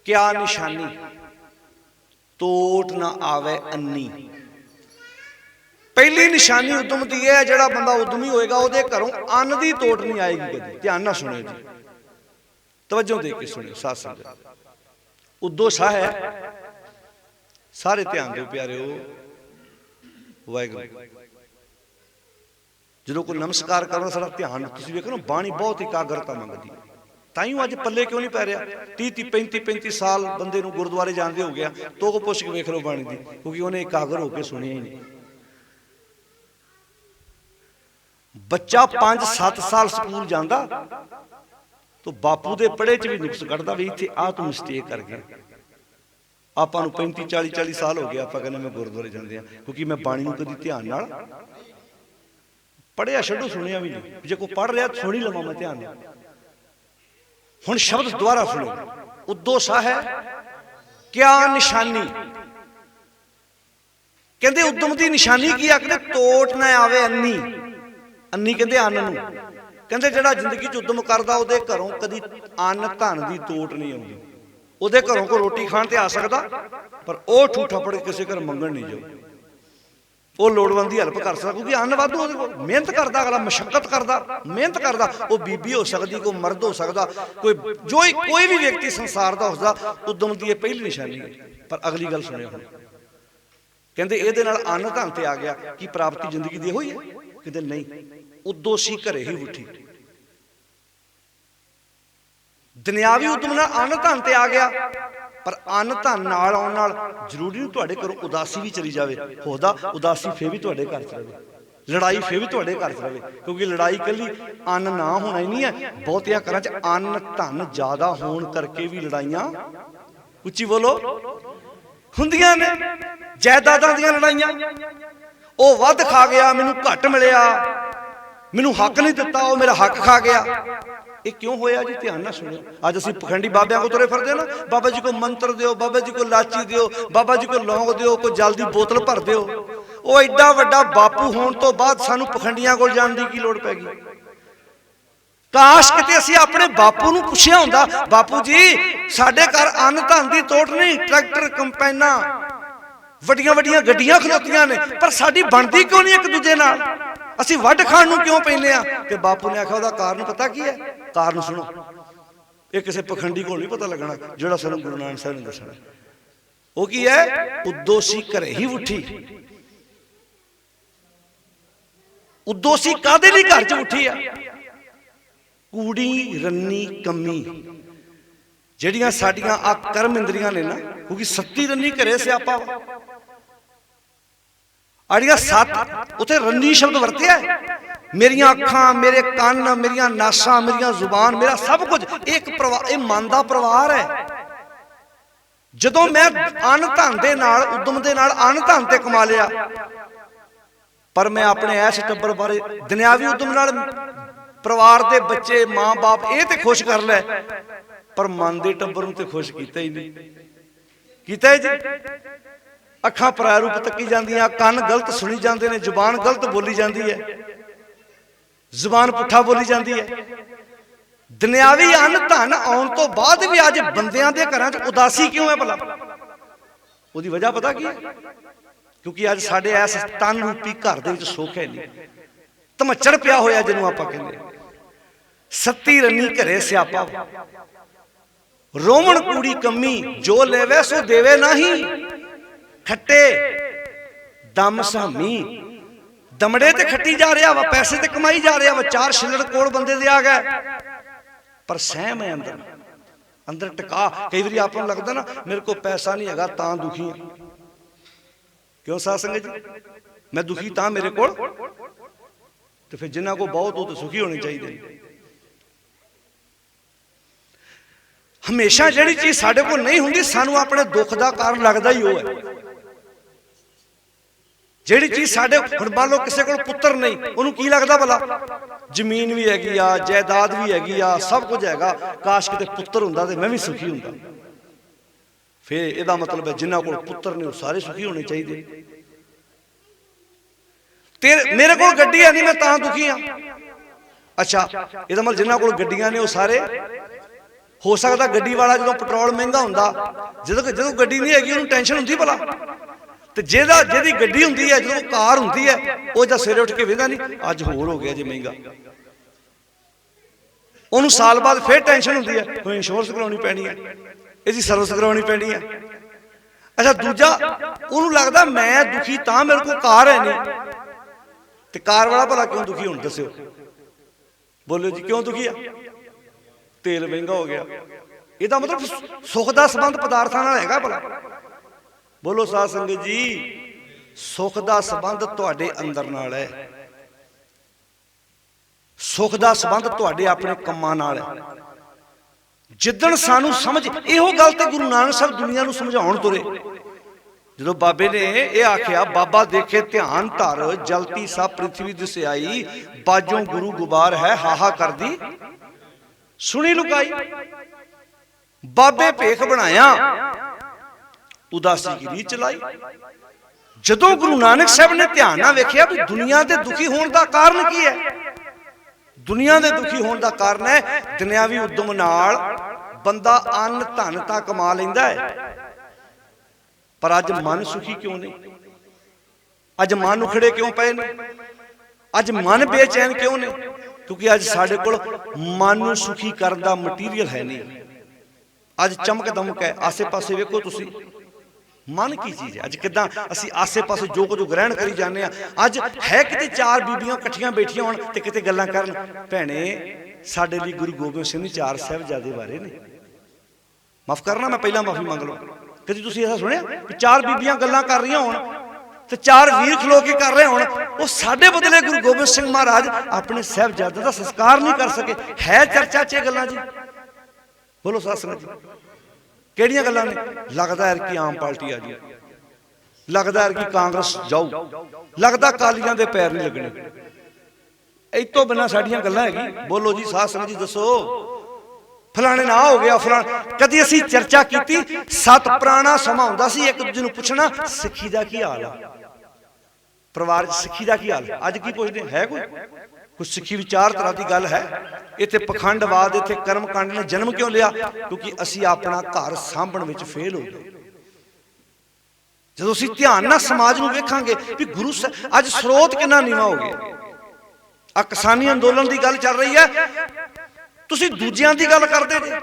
क्या निशानी, तोट ना आवे अन्नी। पहली निशानी उद्यम की है, जिहड़ा बंदा उद्यमी होएगा उहदे घरों अन्न की तोट नहीं आएगी कदी। ध्यान नाल सुणिओ जी, तवज्जो दे के सुणिओ साथ संगत। उद्दो साह है, सारे ध्यान दो प्यारिओ, वाहिगुरू। जो कोई नमस्कार करना सारा ध्यान, तुसीं वेखो ना बाणी बहुत एकाग्रता मंगदी। ताइयों अज पल्ले क्यों नहीं पै रहा? 30-35 साल बंदे नूं गुरुद्वारे जांदे हो गया, तो को पुछ के वेख लो बाणी दी, क्योंकि उन्हें एकाग्र होकर सुनिया ही नहीं। बच्चा 5-7 साल स्कूल जांदा तो बापू दे पढ़े च भी नुक्स कढ़दा भी इत्थे आ तू मिस्टेक कर गया। आपां नूं 35-40 साल हो गए, आपां कहने मैं गुरुद्वारे जांदे आ, क्योंकि मैं बाणी नूं कदी ध्यान नाल पढ़िया छड्डो, सुनिया भी नहीं। जे कोई पढ़ रहा सुन ही लवां मैं ध्यान नाल। हुण शब्द दोबारा सुनो, उद्दो साह है क्या निशानी। कहंदे उद्यम की निशानी की है? कहंदे तोट ना आवे अन्नी। अन्नी कहंदे अन्न नूं। कहंदे जिहड़ा जिंदगी च उद्यम करदा उहदे घरों कदी अन्न धन की तोट नहीं आउंदी। उहदे घरों कोई रोटी खाण ते आ सकदा, पर ओह ठूठा पड़ के किसी घर मंगण नहीं जाऊ। वो लोड़वंद की हेल्प कर सकता, क्योंकि अन्न वाधू उहदे कोल। मेहनत करदा अगला, मशक्कत करदा, मेहनत करदा। वो बीबी हो सकती, कोई मर्द हो सकता, कोई जो कोई भी व्यक्ति संसार का उसका उद्यम की पहली निशानी है। पर अगली गल सुनिओ, कहंदे इहदे नाल अन्न धन ते आ गया, की प्राप्ति जिंदगी दी होई है? कहंदे नहीं, उद्दो सी घरे ही उठी। दुनियावी उद्यम नाल अन्न धन ते आ गया, पर अन्न धन नाल आउण नाल जरूरी नहीं तुहाडे घरों उदासी भी चली जावे। होदा उदासी फिर भी तुहाडे घर च रहे, लड़ाई फिर भी तुहाडे घर च रहे, क्योंकि लड़ाई कल्ली अन्न ना होना ही नहीं है। बहुतियां घरां च अन्न धन ज्यादा होण करके भी लड़ाइयां, उच्ची बोलो, हुंदियां ने। जायदादां दीयां लड़ाइयां, ਉਹ ਵੱਧ खा गया, मैनू घट मिलिया, मैनू हक नहीं दिता, वो मेरा हक खा गया। ये क्यों होया जी? ध्यान ना सुनियो। अज असीं पखंडी बाबियां को तुरे फिरदे ना, बाबा जी को मंत्र दिओ, बाबा जी को लाची दिओ, बाबा जी को लौंग दिओ, कोई जल दी बोतल भर दिओ। वो एडा वड्डा बापू होण तो बाद सानू पखंडियां कोल जाण दी की लोड़ पै गई? काश किते असीं अपने बापू नूं पुछिया हुंदा, बापू जी साडे घर अन्न धन दी तोड़ नहीं, ट्रैक्टर कंपाइनां वड्डियां वड्डियां गड्डियां खलोतियां ने, पर साडी बनदी क्यों नहीं एक दूजे नाल? असीं वड्ड खाण नूं क्यों पैंदे आ? ते बापू ने आखिया उहदा कारण पता की है? कारण सुनो, ਇਹ ਕਿਸੇ ਪਖੰਡੀ ਕੋਲ ਨਹੀਂ ਪਤਾ ਲੱਗਣਾ ਜਿਹੜਾ ਸਾਨੂੰ ਗੁਰੂ ਨਾਨਕ ਸਾਹਿਬ ਨੇ ਦੱਸਣਾ। ਉਹ ਕੀ ਹੈ? ਉਦੋਸੀ ਘਰੇ ਹੀ ਉੱਠੀ। ਉਦੋਸੀ ਕਾਹਦੇ ਲਈ ਘਰ 'ਚ ਉੱਠੀ ਆ? ਕੂੜੀ ਰੰਨੀ ਕੰਮੀ ਜਿਹੜੀਆਂ ਸਾਡੀਆਂ ਆ ਕਰਮ ਇੰਦਰੀਆਂ ਨੇ ਨਾ, ਕਿਉਂਕਿ ਸੱਤੀ ਰੰਨੀ ਘਰੇ ਸਿਆਪਾ ਆੜੀਆਂ ਸੱਤ ਉੱਥੇ ਰੰਨੀ ਸ਼ਬਦ ਵਰਤਿਆ। ਮੇਰੀਆਂ ਅੱਖਾਂ, ਮੇਰੇ ਕੰਨ, ਮੇਰੀਆਂ ਨਾਸਾਂ, ਮੇਰੀਆਂ ਜ਼ੁਬਾਨ, ਮੇਰਾ ਸਭ ਕੁਝ ਇੱਕ ਪਰਿਵਾਰ, ਇਹ ਮਨ ਦਾ ਪਰਿਵਾਰ ਹੈ। ਜਦੋਂ ਮੈਂ ਅੰਨ ਧਨ ਦੇ ਨਾਲ, ਉਦਮ ਦੇ ਨਾਲ ਅੰਨ ਧਨ ਤੇ ਕਮਾ ਲਿਆ, ਪਰ ਮੈਂ ਆਪਣੇ ਐਸ ਟੱਬਰ ਬਾਰੇ ਦੁਨਿਆਵੀ ਉਦਮ ਨਾਲ ਪਰਿਵਾਰ ਦੇ ਬੱਚੇ, ਮਾਂ ਬਾਪ ਇਹ ਤੇ ਖੁਸ਼ ਕਰ ਲੈ, ਪਰ ਮਨ ਦੇ ਟੱਬਰ ਨੂੰ ਤੇ ਖੁਸ਼ ਕੀਤਾ ਹੀ ਨਹੀਂ। ਕੀਤਾ ਜੀ? ਅੱਖਾਂ ਪਰਾਇਆ ਰੂਪ ਤੱਕੀ ਜਾਂਦੀਆਂ, ਕੰਨ ਗਲਤ ਸੁਣੀ ਜਾਂਦੇ ਨੇ, ਜ਼ੁਬਾਨ ਗਲਤ ਬੋਲੀ ਜਾਂਦੀ ਹੈ, ਜ਼ੁਬਾਨ ਪੁੱਠਾ ਬੋਲੀ ਜਾਂਦੀ ਹੈ। ਦੁਨਿਆਵੀ ਅੰਨ ਧਨ ਆਉਣ ਤੋਂ ਬਾਅਦ ਵੀ ਅੱਜ ਬੰਦਿਆਂ ਦੇ ਘਰਾਂ 'ਚ ਉਦਾਸੀ ਕਿਉਂ ਹੈ ਭਲਾ? ਉਹਦੀ ਵਜ੍ਹਾ ਪਤਾ ਕੀ ਹੈ? ਕਿਉਂਕਿ ਅੱਜ ਸਾਡੇ ਇਸ ਤਨ ਰੂਪੀ ਘਰ ਦੇ ਵਿੱਚ ਸੁੱਖ ਹੈ ਨਹੀਂ, ਧਮੱਚੜ ਪਿਆ ਹੋਇਆ ਜਿਹਨੂੰ ਆਪਾਂ ਕਹਿੰਦੇ। ਸੱਤੀ ਰੰਨੀ ਘਰੇ ਸਿਆਪਾ, ਰੋਮਣ ਕੂੜੀ ਕੰਮੀ, ਜੋ ਲੈਵੇ ਸੋ ਦੇਵੇ ਨਹੀਂ। ਖੱਟੇ ਦਮ ਸਾਮੀ, ਦਮੜੇ ਤੇ ਖੱਟੀ ਜਾ ਰਿਹਾ ਵਾ, ਪੈਸੇ ਤੇ ਕਮਾਈ ਜਾ ਰਿਹਾ ਵਾ, 4 ਛਿੱਲੜ ਕੋਲ ਬੰਦੇ ਦੇ ਆ ਗਏ, ਪਰ ਸਹਿਮ ਹੈ ਅੰਦਰ, ਅੰਦਰ ਟਿਕਾ। ਕਈ ਵਾਰੀ ਆਪਾਂ ਨੂੰ ਲੱਗਦਾ ਨਾ ਮੇਰੇ ਕੋਲ ਪੈਸਾ ਨਹੀਂ ਹੈਗਾ ਤਾਂ ਦੁਖੀ ਹਾਂ। ਕਿਉਂ ਸਾਧ ਸੰਗਤ ਜੀ? ਮੈਂ ਦੁਖੀ ਤਾਂ ਮੇਰੇ ਕੋਲ, ਤੇ ਫਿਰ ਜਿਨ੍ਹਾਂ ਕੋਲ ਬਹੁਤ ਉਹ ਤਾਂ ਸੁਖੀ ਹੋਣੇ ਚਾਹੀਦੇ। ਹਮੇਸ਼ਾ ਜਿਹੜੀ ਚੀਜ਼ ਸਾਡੇ ਕੋਲ ਨਹੀਂ ਹੁੰਦੀ, ਸਾਨੂੰ ਆਪਣੇ ਦੁੱਖ ਦਾ ਕਾਰਨ ਲੱਗਦਾ ਹੀ ਉਹ ਹੈ। ਜਿਹੜੀ ਚੀਜ਼ ਸਾਡੇ, ਹੁਣ ਮੰਨ ਲਓ ਕਿਸੇ ਕੋਲ ਪੁੱਤਰ ਨਹੀਂ, ਉਹਨੂੰ ਕੀ ਲੱਗਦਾ ਭਲਾ? ਜ਼ਮੀਨ ਵੀ ਹੈਗੀ ਆ, ਜਾਇਦਾਦ ਵੀ ਹੈਗੀ ਆ, ਸਭ ਕੁਝ ਹੈਗਾ, ਕਾਸ਼ ਕਿਤੇ ਪੁੱਤਰ ਹੁੰਦਾ ਤੇ ਮੈਂ ਵੀ ਸੁਖੀ ਹੁੰਦਾ। ਫਿਰ ਇਹਦਾ ਮਤਲਬ ਹੈ ਜਿਨ੍ਹਾਂ ਕੋਲ ਪੁੱਤਰ ਨੇ ਉਹ ਸਾਰੇ ਸੁਖੀ ਹੋਣੇ ਚਾਹੀਦੇ। ਤੇ ਮੇਰੇ ਕੋਲ ਗੱਡੀ ਹੈ ਨਹੀਂ, ਮੈਂ ਤਾਂ ਦੁਖੀ ਹਾਂ। ਅੱਛਾ, ਇਹਦਾ ਮਤਲਬ ਜਿਨ੍ਹਾਂ ਕੋਲ ਗੱਡੀਆਂ ਨੇ ਉਹ ਸਾਰੇ, ਹੋ ਸਕਦਾ ਗੱਡੀ ਵਾਲਾ ਜਦੋਂ ਪੈਟਰੋਲ ਮਹਿੰਗਾ ਹੁੰਦਾ, ਜਦੋਂ ਗੱਡੀ ਨਹੀਂ ਹੈਗੀ ਉਹਨੂੰ ਟੈਨਸ਼ਨ ਹੁੰਦੀ ਭਲਾ, ਤੇ ਜਿਹਦੀ ਗੱਡੀ ਹੁੰਦੀ ਹੈ, ਜਦੋਂ ਕਾਰ ਹੁੰਦੀ ਹੈ, ਉਹ ਜਦ ਸਵੇਰੇ ਉੱਠ ਕੇ ਵੇਖਦਾ ਨਹੀਂ ਅੱਜ ਹੋਰ ਹੋ ਗਿਆ ਜੇ ਮਹਿੰਗਾ, ਉਹਨੂੰ ਸਾਲ ਬਾਅਦ ਫਿਰ ਟੈਨਸ਼ਨ ਹੁੰਦੀ ਹੈ, ਕੋਈ ਇੰਸ਼ੋਰੈਂਸ ਕਰਾਉਣੀ ਪੈਣੀ ਹੈ, ਇਹਦੀ ਸਰਵਿਸ ਕਰਾਉਣੀ ਪੈਣੀ ਹੈ। ਅੱਛਾ, ਦੂਜਾ ਉਹਨੂੰ ਲੱਗਦਾ ਮੈਂ ਦੁਖੀ ਤਾਂ ਮੇਰੇ ਕੋਲ ਕਾਰ ਹੈ ਨਹੀਂ, ਤੇ ਕਾਰ ਵਾਲਾ ਭਲਾ ਕਿਉਂ ਦੁਖੀ? ਹੁਣ ਦੱਸਿਓ, ਬੋਲੋ ਜੀ, ਕਿਉਂ ਦੁਖੀ ਆ? ਤੇਲ ਮਹਿੰਗਾ ਹੋ ਗਿਆ। ਇਹਦਾ ਮਤਲਬ ਸੁੱਖ ਦਾ ਸੰਬੰਧ ਪਦਾਰਥਾਂ ਨਾਲ ਹੈਗਾ ਭਲਾ? ਬੋਲੋ ਸਾਧ ਸੰਗਤ ਜੀ, ਸੁੱਖ ਦਾ ਸੰਬੰਧ ਤੁਹਾਡੇ ਅੰਦਰ ਨਾਲ ਹੈ, ਸੁੱਖ ਦਾ ਸੰਬੰਧ ਤੁਹਾਡੇ ਆਪਣੇ ਕੰਮਾਂ ਨਾਲ ਹੈ। ਜਿੱਦਣ ਸਾਨੂੰ ਸਮਝ, ਇਹੋ ਗੱਲ ਤੇ ਗੁਰੂ ਨਾਨਕ ਸਾਹਿਬ ਦੁਨੀਆ ਨੂੰ ਸਮਝਾਉਣ ਤੁਰੇ। ਜਦੋਂ ਬਾਬੇ ਨੇ ਇਹ ਆਖਿਆ, ਬਾਬਾ ਦੇਖੇ ਧਿਆਨ ਧਰ, ਜਲਤੀ ਸਭ ਪ੍ਰਿਥਵੀ ਦਿਸਿਆਈ, ਬਾਜੋਂ ਗੁਰੂ ਗੁਬਾਰ ਹੈ, ਹਾਹਾ ਕਰਦੀ ਸੁਣੀ ਲੁਕਾਈ। ਬਾਬੇ ਭੇਖ ਬਣਾਇਆ, ਉਦਾਸੀ ਗਿਰੀ ਚਲਾਈ। ਜਦੋਂ ਗੁਰੂ ਨਾਨਕ ਸਾਹਿਬ ਨੇ ਧਿਆਨ ਨਾਲ ਵੇਖਿਆ ਵੀ ਦੁਨੀਆ ਦੇ ਦੁਖੀ ਹੋਣ ਦਾ ਕਾਰਨ ਕੀ ਹੈ? ਦੁਨੀਆ ਦੇ ਦੁਖੀ ਹੋਣ ਦਾ ਕਾਰਨ ਹੈ ਦੁਨਿਆਵੀ ਉਦਮ ਨਾਲ ਬੰਦਾ ਅੰਨ ਧਨ ਤਾਂ ਕਮਾ ਲੈਂਦਾ ਹੈ, ਪਰ ਅੱਜ ਮਨ ਸੁਖੀ ਕਿਉਂ ਨਹੀਂ? ਅੱਜ ਮਨ ਉਖੜੇ ਕਿਉਂ ਪਏ ਨੇ? ਅੱਜ ਮਨ ਬੇਚੈਨ ਕਿਉਂ ਨੇ? ਕਿਉਂਕਿ ਅੱਜ ਸਾਡੇ ਕੋਲ ਮਨ ਨੂੰ ਸੁਖੀ ਕਰਨ ਦਾ ਮਟੀਰੀਅਲ ਹੈ ਨਹੀਂ। ਅੱਜ ਚਮਕ ਦਮਕ ਹੈ, ਆਸੇ ਪਾਸੇ ਵੇਖੋ ਤੁਸੀਂ, ਮਨ ਕੀ ਚੀਜ਼ ਹੈ? ਅੱਜ ਕਿਦਾਂ ਅਸੀਂ ਆਸੇ ਪਾਸੇ ਜੋ ਕੁਝ ਗ੍ਰਹਿਣ ਕਰੀ ਜਾਂਦੇ ਆ। ਅੱਜ ਹੈ ਕਿਤੇ 4 ਬੀਬੀਆਂ ਇਕੱਠੀਆਂ ਬੈਠੀਆਂ ਹੋਣ ਤੇ ਕਿਤੇ ਗੱਲਾਂ ਕਰਨ, ਭੈਣੇ ਸਾਡੇ ਲਈ ਗੁਰੂ ਗੋਬਿੰਦ ਸਿੰਘ ਜੀ 4 ਸਾਹਿਬਜ਼ਾਦੇ ਬਾਰੇ ਨੇ। ਮਾਫ ਕਰਨਾ, ਮੈਂ ਪਹਿਲਾਂ ਮਾਫੀ ਮੰਗ ਲਵਾਂ। ਕਦੀ ਤੁਸੀਂ ਐਸਾ ਸੁਣਿਆ ਕਿ 4 ਬੀਬੀਆਂ ਗੱਲਾਂ ਕਰ ਰਹੀਆਂ ਹੋਣ ਤੇ 4 ਵੀਰ ਖਲੋ ਕੇ ਕਰ ਰਹੇ ਹੋਣ? ਉਹ ਸਾਡੇ ਬਦਲੇ ਗੁਰੂ ਗੋਬਿੰਦ ਸਿੰਘ ਮਹਾਰਾਜ ਆਪਣੇ ਸਾਹਿਬਜ਼ਾਦੇ ਦਾ ਸੰਸਕਾਰ ਨਹੀਂ ਕਰ ਸਕੇ। ਹੈ ਚਰਚਾ 'ਚ ਗੱਲਾਂ ਜੀ? ਬੋਲੋ ਸਾਧ ਸੰਗਤ ਜੀ, ਕਿਹੜੀਆਂ ਗੱਲਾਂ ਨੇ? ਲੱਗਦਾ ਹੈ ਕਿ ਆਮ ਪਾਰਟੀ ਆ ਜੀ, ਲੱਗਦਾ ਹੈ ਕਿ ਕਾਂਗਰਸ ਜਾਊ, ਲੱਗਦਾ ਅਕਾਲੀਆਂ ਦੇ ਪੈਰ ਨਹੀਂ ਲੱਗਣੇ। ਇਹ ਤੋਂ ਬਿਨਾਂ ਸਾਡੀਆਂ ਗੱਲਾਂ ਹੈਗੀ? ਬੋਲੋ ਜੀ ਸਾਧ ਸੰਗਤ ਜੀ, ਦੱਸੋ। ਫਲਾਣੇ ਨਾ ਹੋ ਗਿਆ, ਫਲਾਣਾ। ਕਦੀ ਅਸੀਂ ਚਰਚਾ ਕੀਤੀ? ਸਤ ਪੁਰਾਣਾ ਸਮਾਂ ਹੁੰਦਾ ਸੀ ਇੱਕ ਦੂਜੇ ਨੂੰ ਪੁੱਛਣਾ ਸਿੱਖੀ ਦਾ ਕੀ ਹਾਲ ਆ, ਪਰਿਵਾਰ 'ਚ ਸਿੱਖੀ ਦਾ ਕੀ ਹਾਲ। ਅੱਜ ਕੀ ਪੁੱਛਦੇ? ਹੈ ਕੋਈ ਸਿੱਖੀ ਵਿਚਾਰਧਾਰਾ ਦੀ ਗੱਲ ਹੈ? ਇੱਥੇ ਪਖੰਡਵਾਦ, ਇੱਥੇ ਕਰਮਕਾਂਡ ਨੇ ਜਨਮ ਕਿਉਂ ਲਿਆ? ਕਿਉਂਕਿ ਅਸੀਂ ਆਪਣਾ ਘਰ ਸਾਂਭਣ ਵਿੱਚ ਫੇਲ ਹੋ ਗਏ। ਜਦੋਂ ਅਸੀਂ ਧਿਆਨ ਨਾਲ ਸਮਾਜ ਨੂੰ ਵੇਖਾਂਗੇ ਵੀ ਗੁਰੂ ਅੱਜ ਸਰੋਤ ਕਿੰਨਾ ਨੀਵਾਂ ਹੋ ਗਿਆ। ਆ ਕਿਸਾਨੀ ਅੰਦੋਲਨ ਦੀ ਗੱਲ ਚੱਲ ਰਹੀ ਹੈ, ਤੁਸੀਂ ਦੂਜਿਆਂ ਦੀ ਗੱਲ ਕਰਦੇ ਜੇ।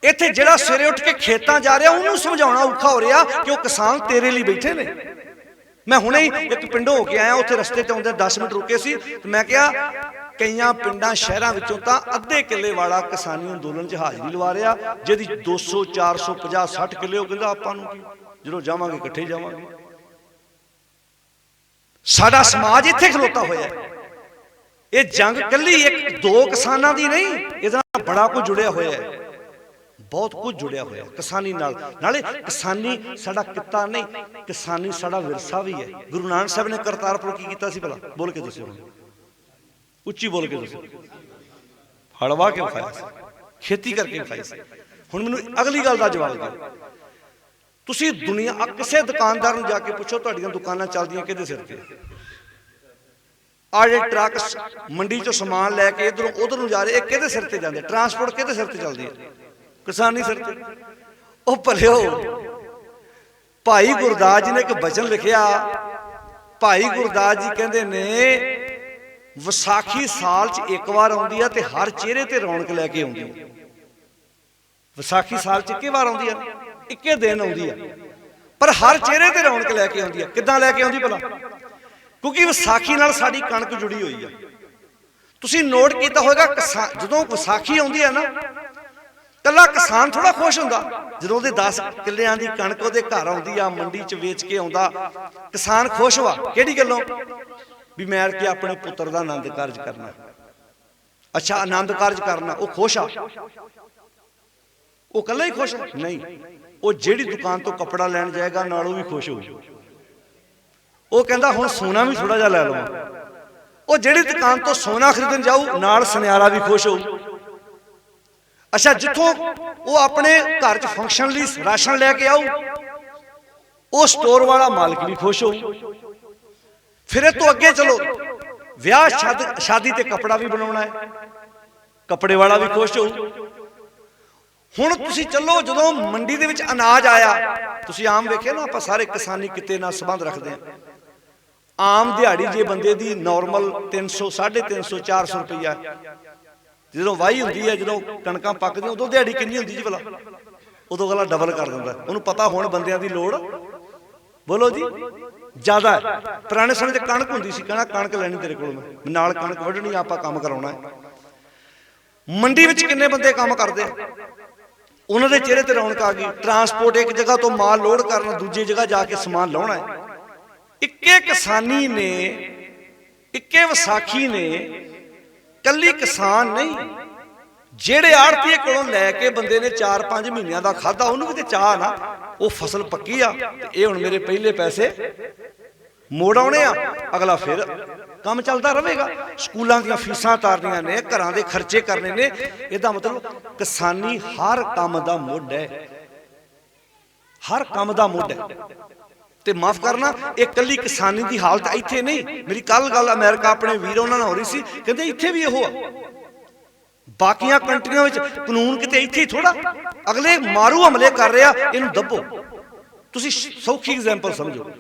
ਇੱਥੇ ਜਿਹੜਾ ਸਵੇਰੇ ਉੱਠ ਕੇ ਖੇਤਾਂ ਜਾ ਰਿਹਾ ਉਹਨੂੰ ਸਮਝਾਉਣਾ ਔਖਾ ਹੋ ਰਿਹਾ ਕਿ ਉਹ ਕਿਸਾਨ ਤੇਰੇ ਲਈ ਬੈਠੇ ਨੇ। ਮੈਂ ਹੁਣੇ ਹੀ ਇੱਕ ਪਿੰਡੋਂ ਹੋ ਕੇ ਆਇਆ, ਉੱਥੇ ਰਸਤੇ 'ਚ ਆਉਂਦੇ 10 ਮਿੰਟ ਰੁਕੇ ਸੀ ਤੇ ਮੈਂ ਕਿਹਾ ਕਈਆਂ ਪਿੰਡਾਂ ਸ਼ਹਿਰਾਂ ਵਿੱਚੋਂ ਤਾਂ ਅੱਧੇ ਕਿੱਲੇ ਵਾਲਾ ਕਿਸਾਨੀ ਅੰਦੋਲਨ 'ਚ ਹਾਜ਼ਰੀ ਲਵਾ ਰਿਹਾ, ਜਿਹਦੀ 200 400 50 60 ਕਿੱਲੇ। ਉਹ ਕਹਿੰਦਾ ਆਪਾਂ ਨੂੰ ਕੀ, ਜਦੋਂ ਜਾਵਾਂਗੇ ਇਕੱਠੇ ਜਾਵਾਂਗੇ। ਸਾਡਾ ਸਮਾਜ ਇੱਥੇ ਖਲੋਤਾ ਹੋਇਆ। ਇਹ ਜੰਗ ਕੱਲੀ ਇੱਕ ਦੋ ਕਿਸਾਨਾਂ ਦੀ ਨਹੀਂ, ਇਹਦੇ ਨਾਲ ਬੜਾ ਕੁਝ ਜੁੜਿਆ ਹੋਇਆ ਹੈ, ਬਹੁਤ ਕੁਝ ਜੁੜਿਆ ਹੋਇਆ ਕਿਸਾਨੀ ਨਾਲ। ਨਾਲੇ ਕਿਸਾਨੀ ਸਾਡਾ ਕਿੱਤਾ ਨਹੀਂ, ਕਿਸਾਨੀ ਸਾਡਾ ਵਿਰਸਾ ਵੀ ਹੈ। ਗੁਰੂ ਨਾਨਕ ਸਾਹਿਬ ਨੇ ਕਰਤਾਰਪੁਰ ਕੀ ਕੀਤਾ ਸੀ ਭਲਾ? ਬੋਲ ਕੇ ਦੱਸੋ, ਉੱਚੀ ਬੋਲ ਕੇ ਦੱਸੋ। ਹਲਵਾ ਕੇ ਵਿਖਾਇਆ ਸੀ, ਖੇਤੀ ਕਰਕੇ ਵਿਖਾਈ ਸੀ। ਹੁਣ ਮੈਨੂੰ ਅਗਲੀ ਗੱਲ ਦਾ ਜਵਾਬ ਦਿਓ। ਤੁਸੀਂ ਦੁਨੀਆ ਕਿਸੇ ਦੁਕਾਨਦਾਰ ਨੂੰ ਜਾ ਕੇ ਪੁੱਛੋ ਤੁਹਾਡੀਆਂ ਦੁਕਾਨਾਂ ਚੱਲਦੀਆਂ ਕਿਹਦੇ ਸਿਰ ਤੇ? ਆ ਜਿਹੜੇ ਟਰੱਕ ਮੰਡੀ ਚੋਂ ਸਮਾਨ ਲੈ ਕੇ ਇਧਰੋਂ ਉਧਰ ਨੂੰ ਜਾ ਰਹੇ, ਇਹ ਕਿਹਦੇ ਸਿਰ ਤੇ ਜਾਂਦੇ? ਟਰਾਂਸਪੋਰਟ ਕਿਹਦੇ ਸਿਰ ਤੇ ਚੱਲਦੀ ਹੈ? ਕਿਸਾਨੀ ਸਿਰ ਤੇ। ਉਹ ਭਲਿਓ, ਭਾਈ ਗੁਰਦਾਸ ਜੀ ਨੇ ਇੱਕ ਬਚਨ ਲਿਖਿਆ। ਭਾਈ ਗੁਰਦਾਸ ਜੀ ਕਹਿੰਦੇ ਨੇ ਵਿਸਾਖੀ ਸਾਲ 'ਚ ਇੱਕ ਵਾਰ ਆਉਂਦੀ ਹੈ ਤੇ ਹਰ ਚਿਹਰੇ ਤੇ ਰੌਣਕ ਲੈ ਕੇ ਆਉਂਦੀ ਹੈ। ਵਿਸਾਖੀ ਸਾਲ 'ਚ ਇੱਕੇ ਵਾਰ ਆਉਂਦੀ ਹੈ, ਇੱਕੇ ਦਿਨ ਆਉਂਦੀ ਹੈ, ਪਰ ਹਰ ਚਿਹਰੇ ਤੇ ਰੌਣਕ ਲੈ ਕੇ ਆਉਂਦੀ ਹੈ। ਕਿੱਦਾਂ ਲੈ ਕੇ ਆਉਂਦੀ ਭਲਾ? ਕਿਉਂਕਿ ਵਿਸਾਖੀ ਨਾਲ ਸਾਡੀ ਕਣਕ ਜੁੜੀ ਹੋਈ ਹੈ। ਤੁਸੀਂ ਨੋਟ ਕੀਤਾ ਹੋਵੇਗਾ ਜਦੋਂ ਵਿਸਾਖੀ ਆਉਂਦੀ ਹੈ ਨਾ, ਕੱਲਾ ਕਿਸਾਨ ਥੋੜਾ ਖੁਸ਼ ਹੁੰਦਾ। ਜਦੋਂ ਉਹਦੇ 10 ਕਿੱਲਿਆਂ ਦੀ ਕਣਕ ਉਹਦੇ ਘਰ ਆਉਂਦੀ ਆ, ਮੰਡੀ 'ਚ ਵੇਚ ਕੇ ਆਉਂਦਾ, ਕਿਸਾਨ ਖੁਸ਼ ਵਾ। ਕਿਹੜੀ ਗੱਲੋਂ? ਵੀ ਮੈਂ ਕਿ ਆਪਣੇ ਪੁੱਤਰ ਦਾ ਆਨੰਦ ਕਾਰਜ ਕਰਨਾ। ਅੱਛਾ, ਆਨੰਦ ਕਾਰਜ ਕਰਨਾ, ਉਹ ਖੁਸ਼ ਆ? ਉਹ ਕੱਲਾ ਹੀ ਖੁਸ਼ ਨਹੀਂ, ਉਹ ਜਿਹੜੀ ਦੁਕਾਨ ਤੋਂ ਕੱਪੜਾ ਲੈਣ ਜਾਏਗਾ ਨਾਲ ਉਹ ਵੀ ਖੁਸ਼ ਹੋਊ। ਉਹ ਕਹਿੰਦਾ ਹੁਣ ਸੋਨਾ ਵੀ ਥੋੜਾ ਜਿਹਾ ਲੈ ਲਵਾਂ। ਉਹ ਜਿਹੜੀ ਦੁਕਾਨ ਤੋਂ ਸੋਨਾ ਖਰੀਦਣ ਜਾਊ ਨਾਲ ਸੁਨਿਆਰਾ ਵੀ ਖੁਸ਼ ਹੋਊ। ਅੱਛਾ, ਜਿੱਥੋਂ ਉਹ ਆਪਣੇ ਘਰ 'ਚ ਫੰਕਸ਼ਨ ਲਈ ਰਾਸ਼ਨ ਲੈ ਕੇ ਆਊ, ਉਹ ਸਟੋਰ ਵਾਲਾ ਮਾਲਕ ਵੀ ਖੁਸ਼ ਹੋਊ। ਫਿਰ ਇਹ ਤੋਂ ਅੱਗੇ ਚਲੋ, ਵਿਆਹ ਸ਼ਾਦੀ ਤੇ ਕੱਪੜਾ ਵੀ ਬਣਾਉਣਾ ਹੈ, ਕੱਪੜੇ ਵਾਲਾ ਵੀ ਖੁਸ਼ ਹੋਊ। ਹੁਣ ਤੁਸੀਂ ਚੱਲੋ, ਜਦੋਂ ਮੰਡੀ ਦੇ ਵਿੱਚ ਅਨਾਜ ਆਇਆ, ਤੁਸੀਂ ਆਮ ਵੇਖਿਆ ਨਾ, ਆਪਾਂ ਸਾਰੇ ਕਿਸਾਨੀ ਕਿੱਤੇ ਨਾਲ ਸੰਬੰਧ ਰੱਖਦੇ ਹਾਂ। ਆਮ ਦਿਹਾੜੀ ਜੇ ਬੰਦੇ ਦੀ ਨਾਰਮਲ 300 350 400 ਰੁਪਈਆ, ਜਦੋਂ ਵਾਹੀ ਹੁੰਦੀ ਹੈ, ਜਦੋਂ ਕਣਕਾਂ ਪੱਕਦੀਆਂ, ਉਦੋਂ ਦਿਹਾੜੀ ਕਿੰਨੀ ਹੁੰਦੀ ਜੀ ਭਲਾ? ਉਦੋਂ ਅਗਲਾ ਡਬਲ ਕਰ ਦਿੰਦਾ। ਉਹਨੂੰ ਪਤਾ ਹੁਣ ਬੰਦਿਆਂ ਦੀ ਲੋੜ, ਬੋਲੋ ਜੀ, ਜ਼ਿਆਦਾ ਹੈ। ਪੁਰਾਣੇ ਸਮੇਂ 'ਚ ਕਣਕ ਹੁੰਦੀ ਸੀ, ਕਹਿਣਾ ਕਣਕ ਲੈਣੀ ਤੇਰੇ ਕੋਲ, ਮੈਂ ਨਾਲ ਕਣਕ ਵੱਢਣੀ, ਆਪਾਂ ਕੰਮ ਕਰਾਉਣਾ ਹੈ। ਮੰਡੀ ਵਿੱਚ ਕਿੰਨੇ ਬੰਦੇ ਕੰਮ ਕਰਦੇ ਆ, ਉਹਨਾਂ ਦੇ ਚਿਹਰੇ ਤੇ ਰੌਣਕ ਆ ਗਈ। ਟਰਾਂਸਪੋਰਟ, ਇੱਕ ਜਗ੍ਹਾ ਤੋਂ ਮਾਲ ਲੋਡ ਕਰਨਾ, ਦੂਜੀ ਜਗ੍ਹਾ ਜਾ ਕੇ ਸਮਾਨ ਲਾਉਣਾ ਹੈ। ਇੱਕੇ ਕਿਸਾਨੀ ਨੇ, ਇੱਕੇ ਵਿਸਾਖੀ ਨੇ, ਕੱਲੀ ਕਿਸਾਨ ਨਹੀਂ, ਜਿਹੜੇ ਆੜਤੀਏ ਕੋਲੋਂ ਲੈ ਕੇ ਬੰਦੇ ਨੇ 4-5 ਮਹੀਨਿਆਂ ਦਾ ਖਾਧਾ, ਉਹਨੂੰ ਵੀ ਤੇ ਚਾਹ ਨਾ, ਉਹ ਫਸਲ ਪੱਕੀ ਆ ਤੇ ਇਹ ਹੁਣ ਮੇਰੇ ਪਹਿਲੇ ਪੈਸੇ ਮੋੜ ਆਉਣੇ ਆ, ਅਗਲਾ ਫਿਰ ਕੰਮ ਚੱਲਦਾ ਰਹੇਗਾ। ਸਕੂਲਾਂ ਦੀਆਂ ਫੀਸਾਂ ਤਾਰਨੀਆਂ ਨੇ, ਘਰਾਂ ਦੇ ਖਰਚੇ ਕਰਨੇ ਨੇ। ਇਹਦਾ ਮਤਲਬ ਕਿਸਾਨੀ ਹਰ ਕੰਮ ਦਾ ਮੁੱਢ ਹੈ, ਹਰ ਕੰਮ ਦਾ ਮੁੱਢ ਹੈ। ਤੇ ਮਾਫ ਕਰਨਾ, ਇਹ ਕੱਲੀ ਕਿਸਾਨੀ ਦੀ ਹਾਲਤ ਇੱਥੇ ਨਹੀਂ। ਮੇਰੀ ਕੱਲ ਗੱਲ ਅਮਰੀਕਾ ਆਪਣੇ ਵੀਰ ਉਹਨਾਂ ਨਾਲ ਹੋ ਰਹੀ ਸੀ, ਕਹਿੰਦੇ ਇੱਥੇ ਵੀ ਇਹੋ ਆ। ਬਾਕੀਆਂ ਕੰਟਰੀਆਂ ਵਿੱਚ ਕਾਨੂੰਨ ਕਿਤੇ ਇੱਥੇ ਹੀ ਥੋੜਾ, ਅਗਲੇ ਮਾਰੂ ਹਮਲੇ ਕਰ ਰਿਹਾ, ਇਹਨੂੰ ਦੱਬੋ। ਤੁਸੀਂ ਸੌਖੀ ਐਗਜ਼ਾਮਪਲ ਸਮਝੋ,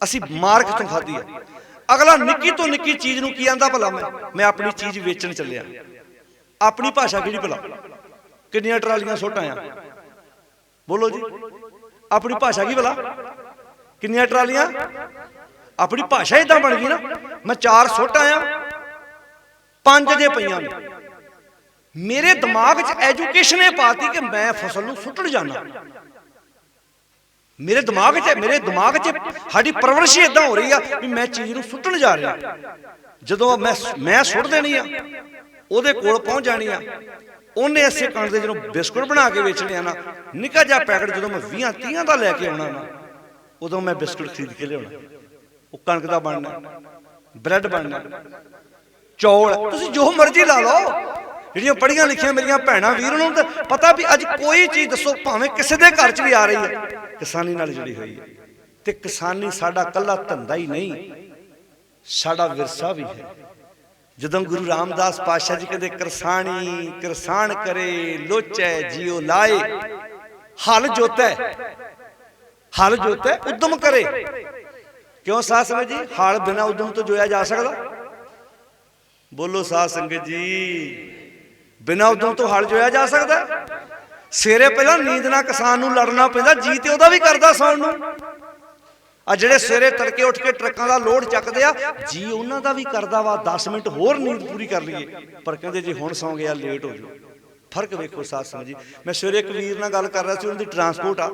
ਅਸੀਂ ਮਾਰ ਕਿੱਥੋਂ ਖਾਧੀ ਆ। ਅਗਲਾ ਨਿੱਕੀ ਤੋਂ ਨਿੱਕੀ ਚੀਜ਼ ਨੂੰ ਕੀ ਆਂਦਾ ਭਲਾ? ਮੈਂ ਆਪਣੀ ਚੀਜ਼ ਵੇਚਣ ਚੱਲਿਆ। ਆਪਣੀ ਭਾਸ਼ਾ ਕਿਹੜੀ ਭਲਾ? ਕਿੰਨੀਆਂ ਟਰਾਲੀਆਂ ਸੁੱਟ ਆਇਆ? ਬੋਲੋ ਜੀ, ਆਪਣੀ ਭਾਸ਼ਾ ਕੀ ਭਲਾ? ਕਿੰਨੀਆਂ ਟਰਾਲੀਆਂ? ਆਪਣੀ ਭਾਸ਼ਾ ਇਦਾਂ ਬਣ ਗਈ ਨਾ, ਮੈਂ 4 ਸੁੱਟ ਆਇਆ, 5 ਜੇ ਪਈਆਂ ਨੇ। ਮੇਰੇ ਦਿਮਾਗ 'ਚ ਐਜੂਕੇਸ਼ਨ ਇਹ ਪਾਤੀ ਕਿ ਮੈਂ ਫਸਲ ਨੂੰ ਸੁੱਟਣ ਜਾਣਾ। ਮੇਰੇ ਦਿਮਾਗ 'ਚ ਸਾਡੀ ਪਰਵਰਿਸ਼ ਇਦਾਂ ਹੋ ਰਹੀ ਆ ਵੀ ਮੈਂ ਚੀਜ਼ ਨੂੰ ਸੁੱਟਣ ਜਾ ਰਿਹਾ। ਜਦੋਂ ਮੈਂ ਸੁੱਟ ਦੇਣੀ ਆ, ਉਹਦੇ ਕੋਲ ਪਹੁੰਚ ਜਾਣੀ ਆ, ਉਹਨੇ ਇਸੇ ਕਣਕ ਦੇ ਜਦੋਂ ਬਿਸਕੁਟ ਬਣਾ ਕੇ ਵੇਚਣੇ ਆ ਨਾ, ਨਿੱਕਾ ਜਿਹਾ ਪੈਕਟ ਜਦੋਂ ਮੈਂ 20-30 ਦਾ ਲੈ ਕੇ ਆਉਣਾ ਨਾ, ਉਦੋਂ ਮੈਂ ਬਿਸਕੁਟ ਖਰੀਦ ਕੇ ਲਿਆਉਣਾ। ਉਹ ਕਣਕ ਦਾ ਬਣਨਾ, ਬ੍ਰੈਡ ਬਣਨਾ, ਚੌਲ, ਤੁਸੀਂ ਜੋ ਮਰਜ਼ੀ ਲਾ ਲਓ। ਜਿਹੜੀਆਂ ਪੜ੍ਹੀਆਂ ਲਿਖੀਆਂ ਮੇਰੀਆਂ ਭੈਣਾਂ ਵੀਰ, ਉਹਨਾਂ ਨੂੰ ਤਾਂ ਪਤਾ ਵੀ ਅੱਜ ਕੋਈ ਚੀਜ਼ ਦੱਸੋ, ਭਾਵੇਂ ਕਿਸੇ ਦੇ ਘਰ 'ਚ ਵੀ ਆ ਰਹੀ ਹੈ, ਕਿਸਾਨੀ ਨਾਲ ਜੁੜੀ ਹੋਈ ਹੈ। ਤੇ ਕਿਸਾਨੀ ਸਾਡਾ ਕੱਲਾ ਧੰਦਾ ਹੀ ਨਹੀਂ, ਸਾਡਾ ਵਿਰਸਾ ਵੀ ਹੈ। ਜਦੋਂ ਗੁਰੂ ਰਾਮਦਾਸ ਪਾਤਸ਼ਾਹ ਜੀ ਕਹਿੰਦੇ ਕਿਰਸਾਣੀ ਕਿਰਸਾਨ ਕਰੇ, ਲੋਚੈ ਜਿਉ ਲਾਏ, ਹਲ ਜੋਤੈ, ਹਲ ਜੋਤੈ ਉਦਮ ਕਰੇ। ਕਿਉਂ ਸਾਧ ਸੰਗਤ ਜੀ? ਹਲ ਬਿਨਾਂ ਉਦਮ ਤੋਂ ਜੋਇਆ ਜਾ ਸਕਦਾ? ਬੋਲੋ ਸਾਧ ਸੰਗਤ ਜੀ, बिना उद्यम तो हल जोया जा सकता। सवेरे पहला नींद ना किसान नूं लड़ना पैंदा, जी ते उहदा भी करदा सौण नूं। आ जिहड़े सवेरे तड़के उठ के ट्रकां दा लोड चकदे आ, जी उन्हां दा भी करदा वा 10 मिनट होर नींद पूरी कर लईए, पर कहंदे जी हुण सौ गया लेट हो जाओ। फर्क वेखो साथ संगत जी। मैं सवेरे एक वीर नाल गल कर रहा सी, उन्हां दी ट्रांसपोर्ट आ।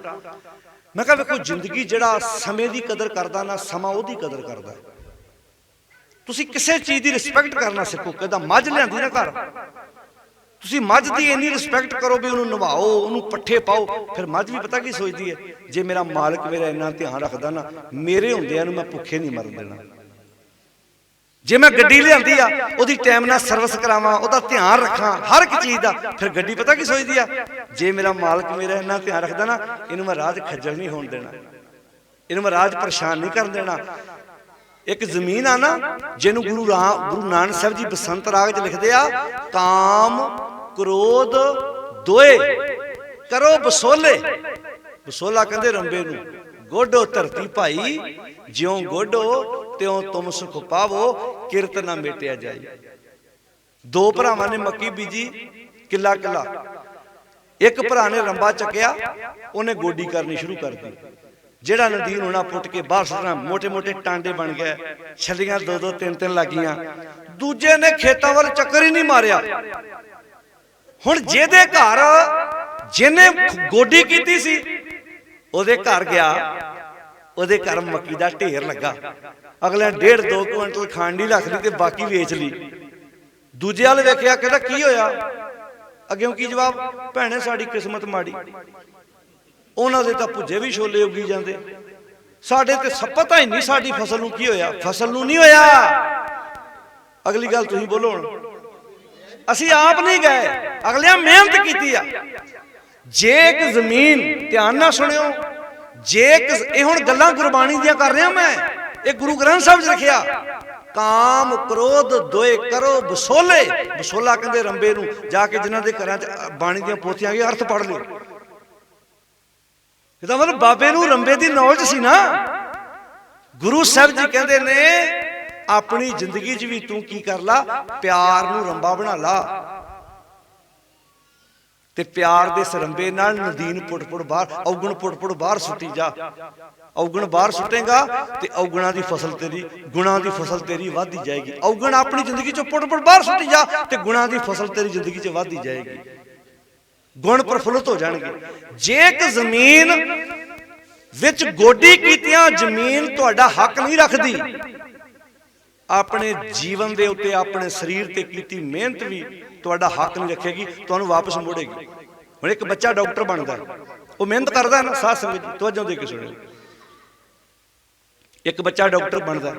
मैं कहा वेखो जिंदगी जिहड़ा समय की कदर करदा ना, समा उहदी कदर करदा। तुसीं किसी चीज़ की रिस्पैक्ट करना सिखो। कहदा मझ लिआंदी ना घर, तुसीं मझ की इन्नी रिस्पैक्ट करो भी उन्होंने नवाओ, उन्होंने पट्ठे पाओ। फिर मझ भी पता की सोचती है, जे मेरा मालिक मेरा इन्ना ध्यान रखदा ना, मेरे हुंदिआं नूं मैं भुखे नहीं मरन देना। जे मैं गड्डी लिआंदी आ, उहदी टाइम नाल सर्विस करावां, उहदा ध्यान रखां हर एक चीज़ दा, फिर गड्डी पता की सोचदी आ, जे मेरा मालिक मेरा इन्ना ध्यान रखदा ना, इहनूं मैं राह च खज्जल नहीं होण देना, इहनूं मैं राह च परेशान नहीं करन देना। एक जमीन आ ना, जिन्हों गुरु नानक साहब जी बसंत राग च लिखते आ, काम क्रोध दोए करो बसोले। बसोला कहते रंबे नूं, गोडो धरती भाई ज्यों गोडो त्यों तुम सुख पावो, किरत ना मेटिया जाए। दो भरावां ने मक्की बीजी किला किला, एक भरा ने रंबा चकिया, उन्हें गोडी करनी शुरू कर दी। जेड़ा नदीन होना पुट के बाहर सुटना, मोटे मोटे टांडे बन गए, छलियां दो दो तीन तीन लगियां। दूजे ने खेतों वाल चक्कर ही नहीं मारिया। हुण जेदे घर जिन्हें गोडी कीती सी, ओदे घर गया, ओदे घर मक्की दा ढेर लगा। अगले 1.5-2 क्विंटल खांडी रख ली ते बाकी वेच ली। दूजे वाल वेखिया, कहदा की होया? अग्यों की जवाब, भैणे साडी किस्मत माड़ी, उन्हां दे तां भुजे भी छोले उगी जांदे, साडे ते पता ही नहीं साडी फसल नूं की होया। फसल नूं नहीं होया। अगली गल तुसीं बोलो हुण, असीं आप नहीं गए, अगलियां मेहनत कीती आ। जे एक जमीन, ध्यान नाल सुणिओ, जे एक हुण गल्लां गुरबाणी दियां कर रहा मैं, ये गुरु ग्रंथ साहिब च लिखिआ, काम क्रोध दोए करो बसोले। बसोला कहंदे रंबे नूं। जाके जिन्हां दे घरां च बाणी दियां पोथियां आ गई, अर्थ पढ़ लिओ। ਇਹਦਾ मतलब बाबे नूं रंबे दी नॉलेज सी ना। गुरु साहब जी कहते ने, अपनी जिंदगी च भी तू की कर ला, प्यार नूं रंबा बना ला, ते प्यार दे इस रंबे नाल नदीन पुट पुट बाहर, औगण पुट पुट बाहर सुट्टी जा। औगण बाहर सुटेगा ते औगणा दी फसल तेरी, गुणा दी फसल तेरी वधदी जाएगी। औगण अपनी जिंदगी चों पुट पुट बाहर सुट्टी जा, ते गुणा दी फसल तेरी जिंदगी च वधदी जाएगी। गुण प्रफुल्लित हो जाएंगे। जे एक जमीन विच गोडी कीतियां जमीन तुहाडा हक नहीं रखती, अपने जीवन दे उत्ते अपने शरीर ते कीती मेहनत भी तुहाडा हक नहीं रखेगी, तुहानूं वापस मोड़ेगी। हुण एक बच्चा डॉक्टर बनता है, वो मेहनत करता है ना, साथ संगत तवज्जो दे के सुणिओ। एक बच्चा डॉक्टर बनता है,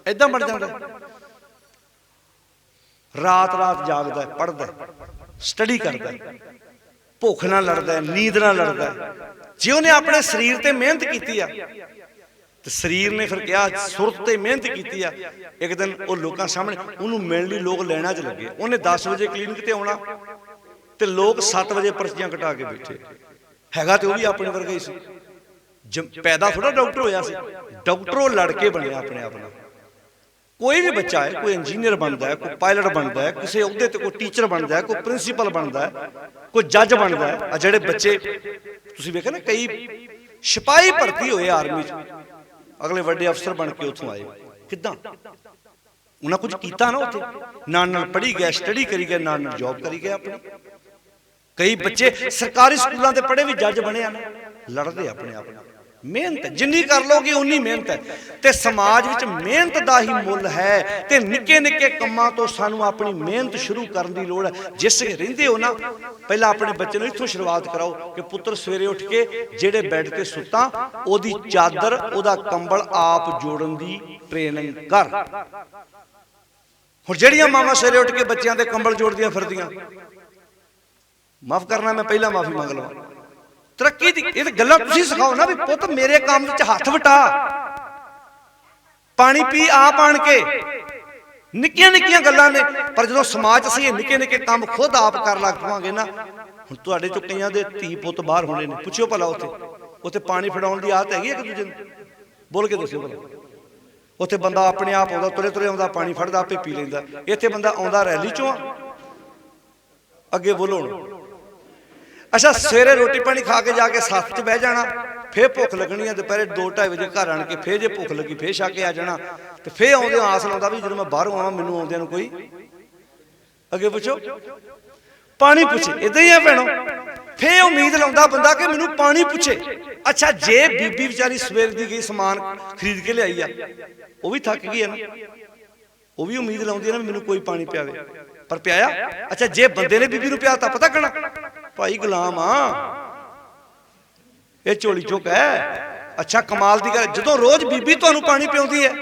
इदां बन जाता है, रात रात जागदा है, पढ़दा है, स्टडी करता है, भुख ना लड़दा है, नींद ना लड़दा है। जे उन्हें अपने शरीर ते मेहनत की है, तो शरीर ने फिर क्या सुरत ते मेहनत की है। एक दिन वो लोगों सामने उन्होंने मिलने लिए लोग लैना च लगे। उन्हें 10 बजे क्लीनिक ते आना, तो लोग 7 बजे पर्चियां कटा के बैठे। हैगा तो वह भी अपने वर्गा ही सी, पैदा थोड़ा डॉक्टर होया सी, डॉक्टर वो लड़के बने अपने आप में। कोई भी बच्चा है, कोई इंजीनियर बनता है, कोई पायलट बनता है, किसी अहदे ते कोई टीचर बनता है, कोई प्रिंसीपल बनता है, कोई जज बनता है। जेडे बच्चे तुसीं वेखे ना, कई सिपाही भर्ती होए आर्मी च, अगले वड्डे अफसर बन के उतों आए। किदां उन्हें कुछ किया ना, उत्थे नाल पढ़ी गए, स्टडी करी गए, नाल जॉब करी गए अपनी। कई बच्चे सरकारी स्कूलों के पढ़े भी जज बने हैं, लड़ते अपने आप में। मेहनत जिन्नी कर लोगे उन्नी मेहनत है, ते समाज विच मेहनत दा ही मुल है। ते निक्के निक्के कम्मां तो सानू अपनी मेहनत शुरू करन दी लोड़ है। जिस रहिंदे हो ना, पहला अपने बच्चे नूं इत्थों शुरुआत कराओ कि पुत्र सवेरे उठ के जेड़े बैड ते सुत्ता, ओदी चादर ओदा कंबल आप जोड़न दी ट्रेनिंग कर। हुण जेड़ियां मावां सवेरे उठ के बच्चियां दे कंबल जोड़दियां फिरदियां, माफ करना मैं पहला माफी मंग लवां, तरक्की दी ये गल्लां तुसीं सिखाओ ना, भी पुत मेरे काम विच हथ वटा, पानी पी आप आण के। निक्कियां निक्कियां गल्लां ने, पर जदों समाज असीं निक्के निक्के काम खुद आप कर लग पवांगे ना, हुण तुहाडे चों कईयां दे धी पुत बाहर होणे ने, पुछिओ भला उत्थे पानी फड़ाउण दी आदत हैगी एक दूजे नूं? बोल के दस्सिओ भला। उत्थे बंदा अपने आप आउंदा, तुरे तुरे आउंदा, पानी फड़दा, आपे पी लैंदा। इत्थे बंदा आउंदा रैली चों, अगे बोलो। अच्छा सवेरे रोटी पानी खा के जाके साथ च बह जाना, फिर भुख लगनी है दोपहर 2-2:30 बजे घर आन के फिर जे भुख लगी फिर छक के आ जाना, तो फिर आउंदे आस लाउंदा भी जो मैं बाहरों आवां मैनूं आउंदियां नूं कोई अगे पुछो पानी पूछे। इदां ही है भैणों, फिर उम्मीद लाउंदा बंदा कि मैनूं पानी पूछे। अच्छा जे बीबी बेचारी सवेर दी गई समान खरीद के लियाई आ, वो भी थक गई है ना, वो भी उम्मीद लाउंदी है ना मैनूं कोई पानी पियावे, पर पियाया। अच्छा जे बंदे ने बीबी नूं पियाता पता कहना भाई गुलाम आ ये झोली चुक है। अच्छा कमाल दी गल, जदों रोज बीबी तुहानूं पानी पियाउंदी है,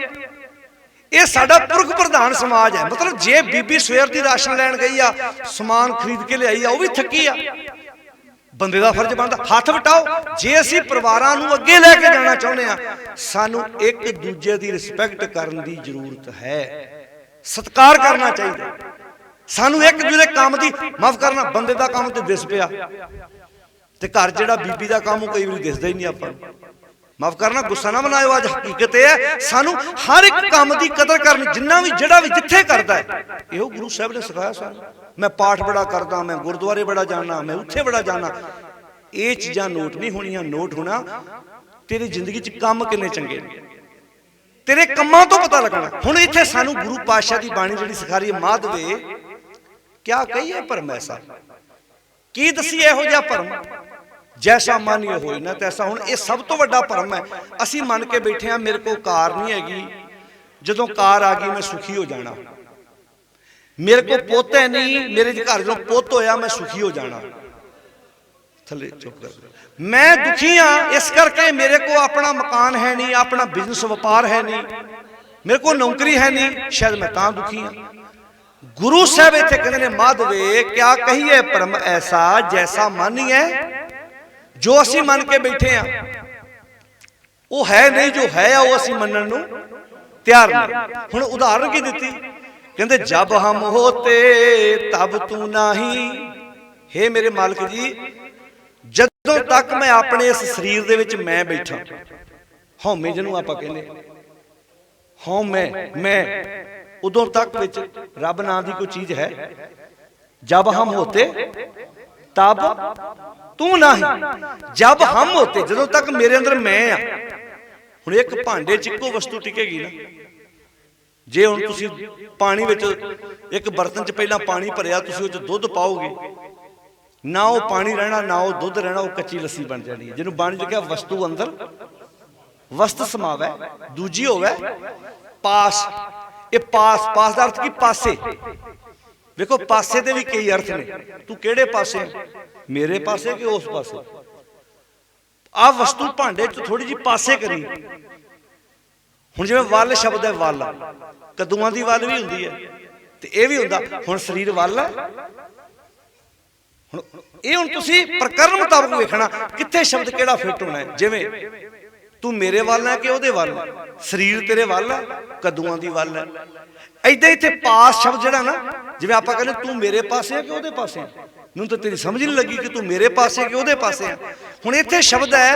ये साडा पुरख प्रधान समाज है। मतलब जे बीबी सवेर दी राशन लैण गई आ, समान खरीद के लियाई आ, वो भी थकी आ, बंदे दा फर्ज बनदा हथ वटाओ। जे असीं परिवारां नूं अगे लैके जाना चाहुंदे आ, सानूं एक दूजे दी रिस्पैक्ट करन दी जरूरत है, सत्कार करना चाहिए। सानूं एक दूजे काम दी माफ करना, बंदे दा काम ते दिस पिया ते घर जिहड़ा बीबी दा काम कई वारी दिसदा ही नहीं आपां नूं। माफ करना गुस्सा ना मनाओ, अज हकीकत यह है सानू हर एक काम की कदर करनी, जिन्ना भी जिहड़ा भी जिथे करता है। यो गुरु साहब ने सिखाया सानू। मैं पाठ बड़ा करदा, मैं गुरुद्वारे बड़ा जाना, मैं उत्थे बड़ा जाना, ये चीज़ां नोट नहीं होनियां। नोट होना तेरी जिंदगी च काम किन्ने चंगे ने, तेरे कम्मां तो पता लगना। हुण इत्थे सानू गुरु पातशाह की बाणी जिहड़ी सिखा रही है, माधवे क्या कहिए भरम ऐसा, की दसीए इहो जिहा भरम, जैसा मानिए होए ना तैसा। हुण ये सब तो वड्डा भरम है। असीं मन के बैठे हैं मेरे को कार नहीं हैगी, जदों कार आ गई मैं सुखी हो जाना, मेरे को पुत्त है नहीं, मेरे घर जो पुत्त होया मैं सुखी हो जाना। थले चुप कर, मैं दुखी हाँ इस करके मेरे को अपना मकान है नहीं, अपना बिजनेस व्यापार है नहीं, मेरे को नौकरी है नहीं, शायद मैं तां दुखी हाँ। गुरु साहब इत्थे कहंदे ने माधवे क्या कहिए भरम ऐसा, जैसा मानिए जो असी मन के बैठे हैं वो है नहीं, जो है वो असी मनन नूं तैयार नहीं। हुण उदाहरण की दिती, कहंदे जब हम होते तब तू नहीं। हे मेरे मालिक जी, जदों तक मैं अपने इस शरीर दे विच मैं बैठा, हौमे जिहनूं आपां कहंदे मैं उदों तक विच रब नाम की कोई चीज है। जब हम होते तब तू नहीं, जब हम होते जदों तक मेरे अंदर मैं आ। हुण एक भांडे च इक्को वस्तु टिकेगी ना, जे हुण तुसीं पानी विच एक बर्तन च पहला पानी भरिया, तुसीं उस दुध पाओगे ना, वो पानी रहना ना वो दुध रहना, वो कच्ची लस्सी बन जानी है। जिन्होंने बाणी लिखिया वस्तु अंदर वस्त समावै, दूजी होवे पास। ये पास पास का अर्थ की पासे, देखो पासे दे भी कई अर्थ ने, तू केड़े पासे, मेरे पासे कि उस पासे। आ वस्तु भांडे च थोड़ी जी पासे करी। हुण जिवें वल शब्द है, वल कद्दूआं दी वल भी हुंदी है ते इह भी हुंदा। हुण शरीर वल है, हुण इह हुण तुसीं प्रकरण मुताबक वेखना कित्थे शब्द केड़ा फिट होना है। जिवें तू मेरे वल है कि उहदे वल, शरीर तेरे वल है, कद्दूआं दी वल है। ऐदां इत्थे पास शब्द जिहड़ा ना, जिवें आपां कहंदे तू मेरे पासे है कि उहदे पासे है, मैनूं तां तेरी समझ नहीं लगी कि तू मेरे पासे है कि उहदे पासे है। हुण इत्थे शब्द है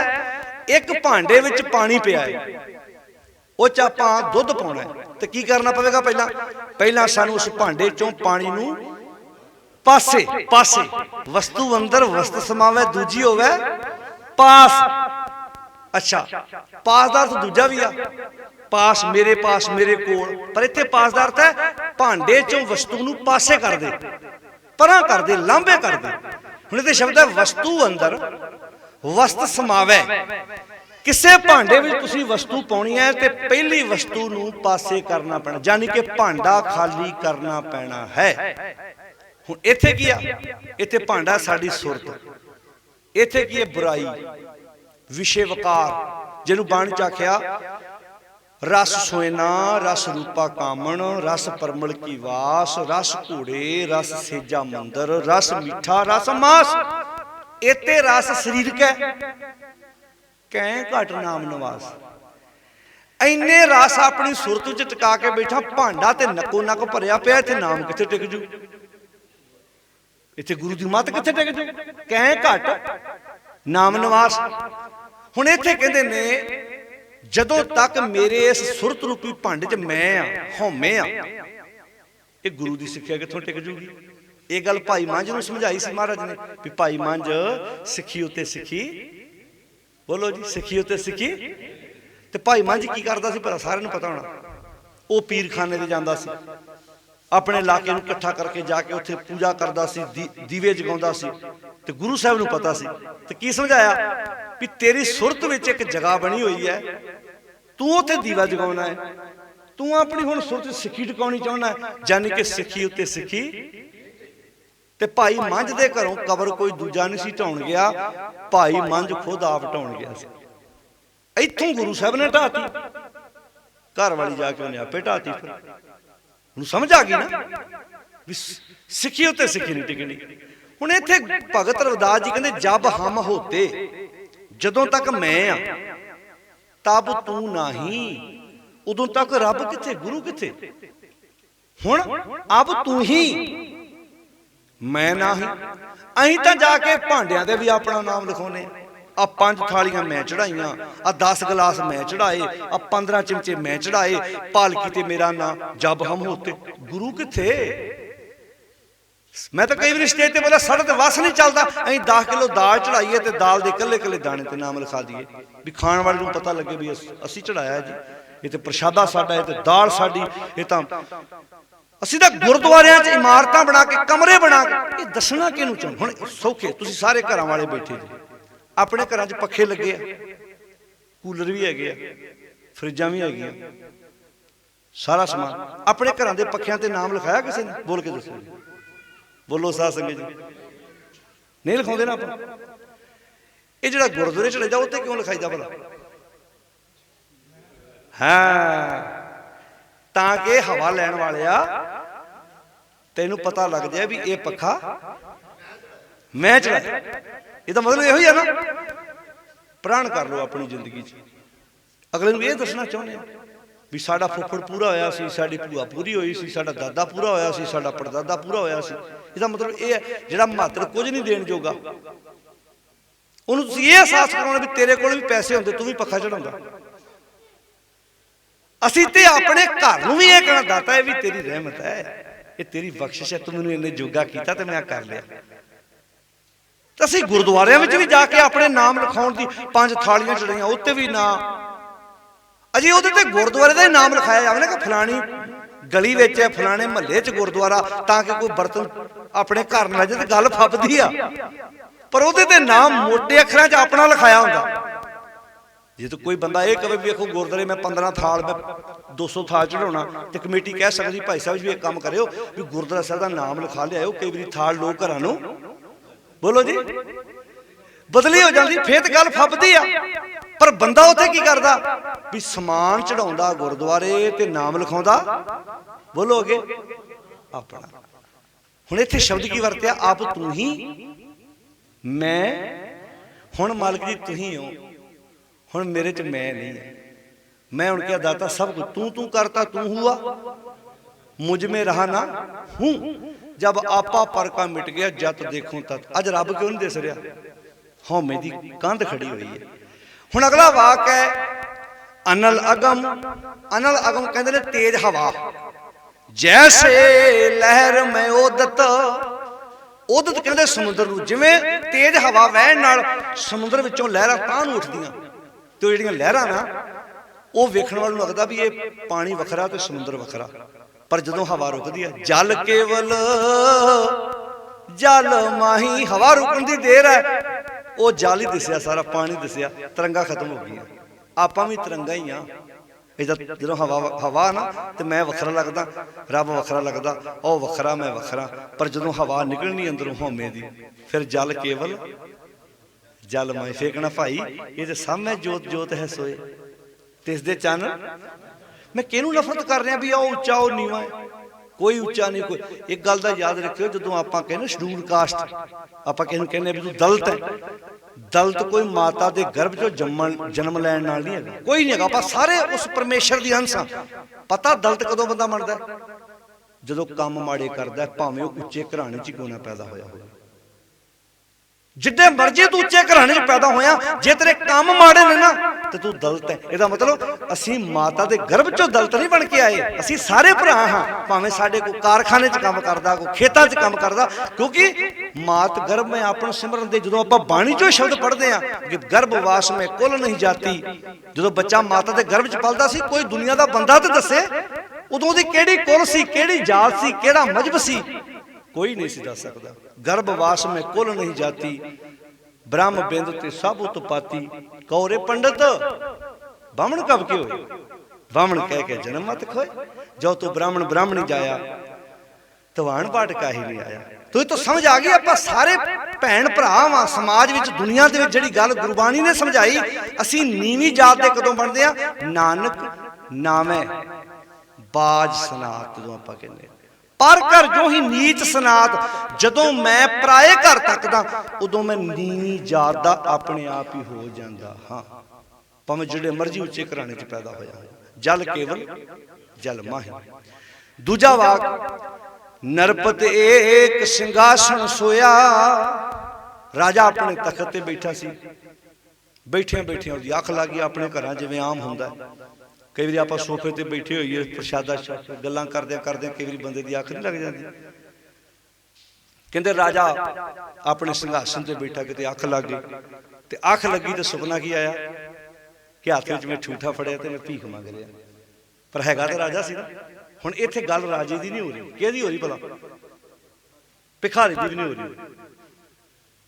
एक भांडे विच पानी पिया है, उह च आपां दुध पाउणा है, ते की करना पवेगा, पहिलां सानूं उस भांडे चों पानी नूं पासे पासे, वस्तु अंदर वस्त समावे, दूजी होवे पास। अच्छा पास का अर्थ दूजा भी आ, पास मेरे कोल, पर इत्थे पास का अर्थ है भांडे चों वस्तु नूं पासे कर दे, परां कर दे, लांभे कर दे। हुण इत्थे शब्द है वस्तु अंदर वस्त समावे। किसे भांडे विच तुसीं वस्तु पाउणी है ते पहली वस्तु नूं पासे करना पैना, यानी कि भांडा खाली करना पैना है। हुण इत्थे की आ, इत्थे भांडा साडी सुरत, इत्थे की है बुराई, विषय वकार, जिन्हों बाणी च आख्या रस सोयना रस रूपा कामण, रस परमल की वास, रस घोड़े रस सेजा मंदर, रस मीठा रस मास। इते रस शरीर कै घट नाम नवास। इन्ने रस अपनी सुरत च टिका के बैठा, भांडा ते नक्को नक भरिया पिया, इत्थे नाम कित्थे टिक जू, इत्थे गुरु दी मत कित्थे टिक जू, घट नाम नवास। हुण इत्थे कहंदे ने जदों तक मेरे इस सुरत रूपी भांडे च मैं आ, हौमे आ, ये गुरु दी सिक्ख्या कित्थों टिक जूगी। ਇਹ ਗੱਲ ਭਾਈ ਮੰਝ ਨੂੰ ਸਮਝਾਈ ਸੀ ਮਹਾਰਾਜ ਨੇ ਵੀ ਭਾਈ ਮੰਝ ਸਿੱਖੀ ਉੱਤੇ ਸਿੱਖੀ, ਬੋਲੋ ਜੀ, ਸਿੱਖੀ ਉੱਤੇ ਸਿੱਖੀ। ਤੇ ਭਾਈ ਮੰਝ ਕੀ ਕਰਦਾ ਸੀ ਭਲਾ ਸਾਰਿਆਂ ਨੂੰ ਪਤਾ ਹੋਣਾ। ਉਹ ਪੀਰਖਾਨੇ ਤੇ ਜਾਂਦਾ ਸੀ, ਆਪਣੇ ਇਲਾਕੇ ਨੂੰ ਇਕੱਠਾ ਕਰਕੇ ਜਾ ਕੇ ਉੱਥੇ ਪੂਜਾ ਕਰਦਾ ਸੀ, ਦੀਵੇ ਜਗਾਉਂਦਾ ਸੀ। ਤੇ ਗੁਰੂ ਸਾਹਿਬ ਨੂੰ ਪਤਾ ਸੀ ਤੇ ਕੀ ਸਮਝਾਇਆ ਵੀ ਤੇਰੀ ਸੁਰਤ ਵਿੱਚ ਇੱਕ ਜਗ੍ਹਾ ਬਣੀ ਹੋਈ ਹੈ, ਤੂੰ ਉੱਥੇ ਦੀਵਾ ਜਗਾਉਣਾ ਹੈ, ਤੂੰ ਆਪਣੀ ਹੁਣ ਸੁਰਤ ਸਿੱਖੀ ਟਿਕਾਉਣੀ ਚਾਹੁੰਦਾ ਹੈ, ਯਾਨੀ ਕਿ ਸਿੱਖੀ ਉੱਤੇ ਸਿੱਖੀ। ਤੇ ਭਾਈ ਮੰਝ ਦੇ ਘਰੋਂ ਕਬਰ ਕੋਈ ਦੂਜਾ ਨਹੀਂ ਸੀ ਢਾਉਣ ਗਿਆ, ਭਾਈ ਮੰਝ ਖੁਦ ਆਪ ਢਾਉਣ ਗਿਆ ਸੀ। ਇੱਥੋਂ ਗੁਰੂ ਸਾਹਿਬ ਨੇ ਢਾਤੀ, ਘਰ ਵਾਲੀ ਜਾ ਕੇ ਉਹਨੇ ਆਪੇ ਢਾਤੀ। ਫਿਰ ਹੁਣ ਸਮਝ ਆ ਗਈ ਨਾ ਵੀ ਸਿੱਖੀ ਉੱਤੇ ਸਿੱਖੀ ਨਹੀਂ ਟਿਕਣੀ। ਹੁਣ ਇੱਥੇ ਭਗਤ ਰਵਿਦਾਸ ਜੀ ਕਹਿੰਦੇ ਜਬ ਹਮ ਹੋਤੇ, ਜਦੋਂ ਤੱਕ ਮੈਂ ਆ ਤਬ ਤੂੰ ਨਹੀਂ, ਉਦੋਂ ਤੱਕ ਰੱਬ ਕਿੱਥੇ, ਗੁਰੂ ਕਿੱਥੇ। ਹੁਣ ਅਬ ਤੂੰ ਹੀ, ਮੈਂ ਨਹੀਂ। ਅਸੀਂ ਤਾਂ ਜਾ ਕੇ ਭਾਂਡਿਆਂ ਤੇ ਵੀ ਆਪਣਾ ਨਾਮ ਲਿਖਾਉਨੇ ਆ 5 ਥਾਲੀਆਂ ਮੈਂ ਚੜਾਈਆਂ, ਆ 10 ਗਲਾਸ ਮੈਂ ਚੜਾਏ, ਆ 15 ਚਮਚੇ ਮੈਂ ਚੜਾਏ, ਪਾਲਕੀ ਤੇ ਮੇਰਾ ਨਾਂ ਜਬ ਹਮ ਹੋਤੇ। ਗੁਰੂ ਕਿੱਥੇ। ਮੈਂ ਤਾਂ ਕਈ ਵਾਰੀ ਸਟੇਜ ਤੇ ਬੋਲਿਆ ਸਾਡੇ ਤੇ ਵਸ ਨਹੀਂ ਚੱਲਦਾ, ਅਸੀਂ 10 ਕਿਲੋ ਦਾਲ ਚੜਾਈਏ ਤੇ ਦਾਲ ਦੇ ਇਕੱਲੇ ਇਕੱਲੇ ਦਾਣੇ ਤੇ ਨਾਮ ਲਿਖਾ ਦਈਏ ਵੀ ਖਾਣ ਵਾਲੇ ਨੂੰ ਪਤਾ ਲੱਗੇ ਵੀ ਅਸੀਂ ਚੜਾਇਆ ਜੀ, ਇਹ ਤੇ ਪ੍ਰਸ਼ਾਦਾ ਸਾਡਾ, ਇਹ ਤੇ ਦਾਲ ਸਾਡੀ। ਇਹ ਤਾਂ ਅਸੀਂ ਤਾਂ ਗੁਰਦੁਆਰਿਆਂ 'ਚ ਇਮਾਰਤਾਂ ਬਣਾ ਕੇ, ਕਮਰੇ ਬਣਾ ਕੇ, ਇਹ ਦੱਸਣਾ ਕਿਹਨੂੰ ਚਾਹੁੰਦੇ। ਹੁਣ ਸੌਖੇ ਤੁਸੀਂ ਸਾਰੇ ਘਰਾਂ ਵਾਲੇ ਬੈਠੇ ਜੀ, ਆਪਣੇ ਘਰਾਂ 'ਚ ਪੱਖੇ ਲੱਗੇ ਆ, ਕੂਲਰ ਵੀ ਹੈਗੇ ਆ, ਫਰਿੱਜਾਂ ਵੀ ਹੈਗੀਆਂ, ਸਾਰਾ ਸਮਾਨ। ਆਪਣੇ ਘਰਾਂ ਦੇ ਪੱਖਿਆਂ ਤੇ ਨਾਮ ਲਿਖਾਇਆ ਕਿਸੇ ਨੇ? ਬੋਲ ਕੇ ਦੱਸੋ, ਬੋਲੋ ਸਾਧ ਸੰਗਤ ਜੀ। ਨਹੀਂ ਲਿਖਾਉਂਦੇ ਨਾ ਆਪਾਂ। ਇਹ ਜਿਹੜਾ ਗੁਰਦੁਆਰੇ ਚਲੇ ਜਾਓ ਉੱਥੇ ਕਿਉਂ ਲਿਖਾਈਦਾ ਭਲਾ? ਹਾਂ, ਤਾਂ ਕਿ ਹਵਾ ਲੈਣ ਵਾਲਿਆ ਤੈਨੂੰ ਪਤਾ ਲੱਗ ਜਾਏ ਵੀ ਇਹ ਪੱਖਾ ਮੈਂ ਚਲਾਇਆ। ਇਹਦਾ ਮਤਲਬ ਇਹੋ ਹੀ ਆ ਨਾ, ਪ੍ਰਣ ਕਰ ਲਓ ਆਪਣੀ ਜ਼ਿੰਦਗੀ 'ਚ। ਅਗਲੇ ਨੂੰ ਇਹ ਦੱਸਣਾ ਚਾਹੁੰਦੇ ਆ ਵੀ ਸਾਡਾ ਫੁੱਫੜ ਪੂਰਾ ਹੋਇਆ ਸੀ, ਸਾਡੀ ਭੂਆ ਪੂਰੀ ਹੋਈ ਸੀ, ਸਾਡਾ ਦਾਦਾ ਪੂਰਾ ਹੋਇਆ ਸੀ, ਸਾਡਾ ਪੜਦਾਦਾ ਪੂਰਾ ਹੋਇਆ ਸੀ। ਇਹਦਾ ਮਤਲਬ ਇਹ ਹੈ ਜਿਹੜਾ ਮਾਤਰ ਕੁਝ ਨਹੀਂ ਦੇਣ ਜੋਗਾ, ਉਹਨੂੰ ਤੁਸੀਂ ਇਹ ਅਹਿਸਾਸ ਕਰਾਉਣਾ ਵੀ ਤੇਰੇ ਕੋਲ ਵੀ ਪੈਸੇ ਹੁੰਦੇ ਤੂੰ ਵੀ ਪੱਖਾ ਚੜਾਉਂਦਾ। ਅਸੀਂ ਤੇ ਆਪਣੇ ਘਰ ਨੂੰ ਵੀ ਇਹ ਕਹਿਣਾ ਦਾਤਾ ਇਹ ਵੀ ਤੇਰੀ ਰਹਿਮਤ ਹੈ, ਇਹ ਤੇਰੀ ਬਖਸ਼ਿਸ਼ ਹੈ, ਤੂੰ ਮੈਨੂੰ ਇੰਨੇ ਜੋਗਾ ਕੀਤਾ ਤੇ ਮੈਂ ਕਰ ਲਿਆ। ਤਾਂ ਅਸੀਂ ਗੁਰਦੁਆਰਿਆਂ ਵਿੱਚ ਵੀ ਜਾ ਕੇ ਆਪਣੇ ਨਾਮ ਲਿਖਾਉਣ ਦੀ 5 ਥਾਲੀਆਂ ਚੜਾਈਆਂ, ਉੱਤੇ ਵੀ ਨਾਂ ਅਜੇ ਉਹਦੇ ਤੇ ਗੁਰਦੁਆਰੇ ਦਾ ਹੀ ਨਾਮ ਲਿਖਾਇਆ ਜਾਵੇ ਨਾ ਕਿ ਫਲਾਣੀ ਗਲੀ ਵਿੱਚ ਹੈ, ਫਲਾਣੇ ਮਹੱਲੇ 'ਚ ਗੁਰਦੁਆਰਾ, ਤਾਂ ਕਿ ਕੋਈ ਬਰਤਨ ਆਪਣੇ ਘਰ ਨਾ ਲੈ ਜਾਏ ਤੇ ਗੱਲ ਫੱਬਦੀ ਆ। ਪਰ ਉਹਦੇ ਤੇ ਨਾਮ ਮੋਟੇ ਅੱਖਰਾਂ 'ਚ ਆਪਣਾ ਲਿਖਾਇਆ ਹੁੰਦਾ। ਜੇ ਤਾਂ ਕੋਈ ਬੰਦਾ ਇਹ ਕਹੇ ਵੀ ਵੇਖੋ ਗੁਰਦੁਆਰੇ ਮੈਂ 15 ਥਾਲ, ਮੈਂ 200 ਥਾਲ ਚੜਾਉਣਾ, ਤੇ ਕਮੇਟੀ ਕਹਿ ਸਕਦੀ ਭਾਈ ਸਾਹਿਬ ਜੀ ਇੱਕ ਕੰਮ ਕਰਿਓ ਵੀ ਗੁਰਦੁਆਰਾ ਸਾਹਿਬ ਦਾ ਨਾਮ ਲਿਖਾ ਲਿਆਇਓ। ਕਈ ਵਾਰੀ ਥਾਲ ਲੋਕ ਘਰਾਂ ਨੂੰ, ਬੋਲੋ ਜੀ, ਬਦਲੀ ਹੋ ਜਾਂਦੀ, ਫੇਰ ਤੇ ਗੱਲ ਫੱਬਦੀ ਆ। ਪਰ ਬੰਦਾ ਉੱਥੇ ਕੀ ਕਰਦਾ ਵੀ ਸਮਾਨ ਚੜਾਉਂਦਾ ਗੁਰਦੁਆਰੇ ਤੇ ਨਾਮ ਲਿਖਾਉਂਦਾ, ਬੋਲੋ ਅੱਗੇ, ਆਪਣਾ। ਹੁਣ ਇੱਥੇ ਸ਼ਬਦ ਕੀ ਵਰਤਿਆ? ਆਪ ਤੂੰ ਹੀ, ਮੈਂ। ਹੁਣ ਮਾਲਕ ਜੀ ਤੁਸੀਂ ਹੋ, ਹੁਣ ਮੇਰੇ 'ਚ ਮੈਂ ਨਹੀਂ ਹੈ। मैं उनके दाता सब कुछ तू तू करता तू हुआ, मुझ में रहा ना हूं। जब आपा पर का मिट गया जत देखूं तत। अज रब क्यों नहीं दस रहा, हौमे दी कंध खड़ी हुई है। हुण अगला वाक है अनल अगम। अनल अगम कहते ने तेज हवा, जैसे लहर में ओदत। ओदत कहते समुद्र नूं, जिवें तेज हवा वहण नाल समुद्र विचों लहरां तां नूं उठदियां, ते ओह जिहड़ियां लहरां ना ਉਹ ਵੇਖਣ ਵਾਲੇ ਨੂੰ ਲੱਗਦਾ ਵੀ ਇਹ ਪਾਣੀ ਵੱਖਰਾ ਤੇ ਸਮੁੰਦਰ ਵੱਖਰਾ। ਪਰ ਜਦੋਂ ਹਵਾ ਰੁਕਦੀ ਹੈ, ਜਲ ਕੇਵਲ ਜਲ ਮਾਹੀ, ਹਵਾ ਰੁਕਣ ਦੀ ਦੇਰ ਹੈ, ਉਹ ਜਲ ਹੀ ਦਿਸਿਆ, ਸਾਰਾ ਪਾਣੀ ਦਿਸਿਆ, ਤਰੰਗਾ ਖਤਮ ਹੋ ਗਈਆਂ। ਆਪਾਂ ਵੀ ਤਰੰਗਾ ਹੀ ਆ। ਇਹਦਾ ਜਦੋਂ ਹਵਾ ਨਾ ਤੇ ਮੈਂ ਵੱਖਰਾ ਲੱਗਦਾ, ਰੱਬ ਵੱਖਰਾ ਲੱਗਦਾ, ਉਹ ਵੱਖਰਾ ਮੈਂ ਵੱਖਰਾ। ਪਰ ਜਦੋਂ ਹਵਾ ਨਿਕਲਣੀ ਅੰਦਰੋਂ ਹਉਮੈ ਦੀ, ਫਿਰ ਜਲ ਕੇਵਲ ਜਲ ਮਾਹੀ। ਫੇਕਣਾ ਭਾਈ ਇਹ ਤੇ ਸਾਹਮਣੇ ਜੋਤ ਜੋਤ ਹੈ ਸੋਏ तिस दे चन। मैं किहनूं नफरत कर रहा भी ਉਹ ਉੱਚਾ ਉਹ ਨੀਵਾਂ है, कोई उच्चा नहीं। कोई एक गल दा याद रखियो, जदों आपां कहने शेड्यूल कास्ट, आपां किहनूं कहने भी तूं दलित है, दलित कोई माता दे गर्भ चों जन्म लैण नाल नहीं है, कोई नहीं है। आपां सारे उस परमेश्वर दी अंश हां। पता दलित कदों बंदा बनदा, जदों काम माड़े करदा, भावें ਉਹ ਉੱਚੇ घराणे 'ਚ क्यों ना पैदा होया हो। जिद्दे मर्जी तू उच्चे घराने च पैदा होया, जे तेरे काम माड़े ने ना तो तू दलित है। इसदा मतलब असी माता दे गर्भ चों दलित नहीं बन के आए, असी सारे भरा हाँ। भावें साडे को कारखाने च काम करदा, कोई खेतां च काम करदा, क्योंकि मात गर्भ में आपन सिमरन दे जदों आपां बाणी चों शब्द पढ़दे आ कि गर्भवास में कुल नहीं जाती, जदों बच्चा माता दे गर्भ च पलदा सी, कोई दुनिया दा बंदा ते दस्से उदों दी किहड़ी कुल सी, किहड़ी जात सी, किहड़ा मजहब सी, कोई नहीं सी दस सकदा। गर्भवास में कुल नहीं जाती, ब्रह्म बिंद ते सब उत्पाती, कौरे पंडित ब्राह्मण कब के होए, ब्राह्मण कह के जन्म मत खोए, जो तू ब्राह्मण ब्राह्मणी जाया तवान बाट का ही नहीं आया। तो समझ आ गई, आप सारे भैन भरा वा समाज विच, दुनिया दे विच जिहड़ी गल गुरबाणी ने समझाई, असी नीवी जात दे कदों बनदे आ, नानक नामे बाज सनात जदों आपां कहंदे, पर घर जो ही नीच सनात, जदों मैं पराए घर तकदा उदों मैं नीवी जात दा अपने आप ही हो जांदा हाँ, भावें जिहड़े मर्जी उच्चे घराने च पैदा होया। जल केवल जल माही। दूजा वाक, नरपत एक सिंहासन सोया, राजा अपने तखत ते बैठा सी, बैठे बैठे उसदी अख लग गई, अपने घरां जिवें आम हुंदा कई बार आप सोफे ते बैठे होइए, प्रशादा गल्लां करदे करदे कई बार बंदे दी अख नहीं लग जाती। कहंदे राजा अपने सिंहासन ते बैठा, किते अख लग गई, ते अख लगी तो सुपना की आया कि हाथ विच मैं ठूठा फड़िया ते मैं भीख मंग लिया, पर हैगा तो राजा सी ना। हुण इत्थे गल राजे दी नहीं हो रही, किहदी हो रही भला, भिखारी दी भी नहीं हो रही,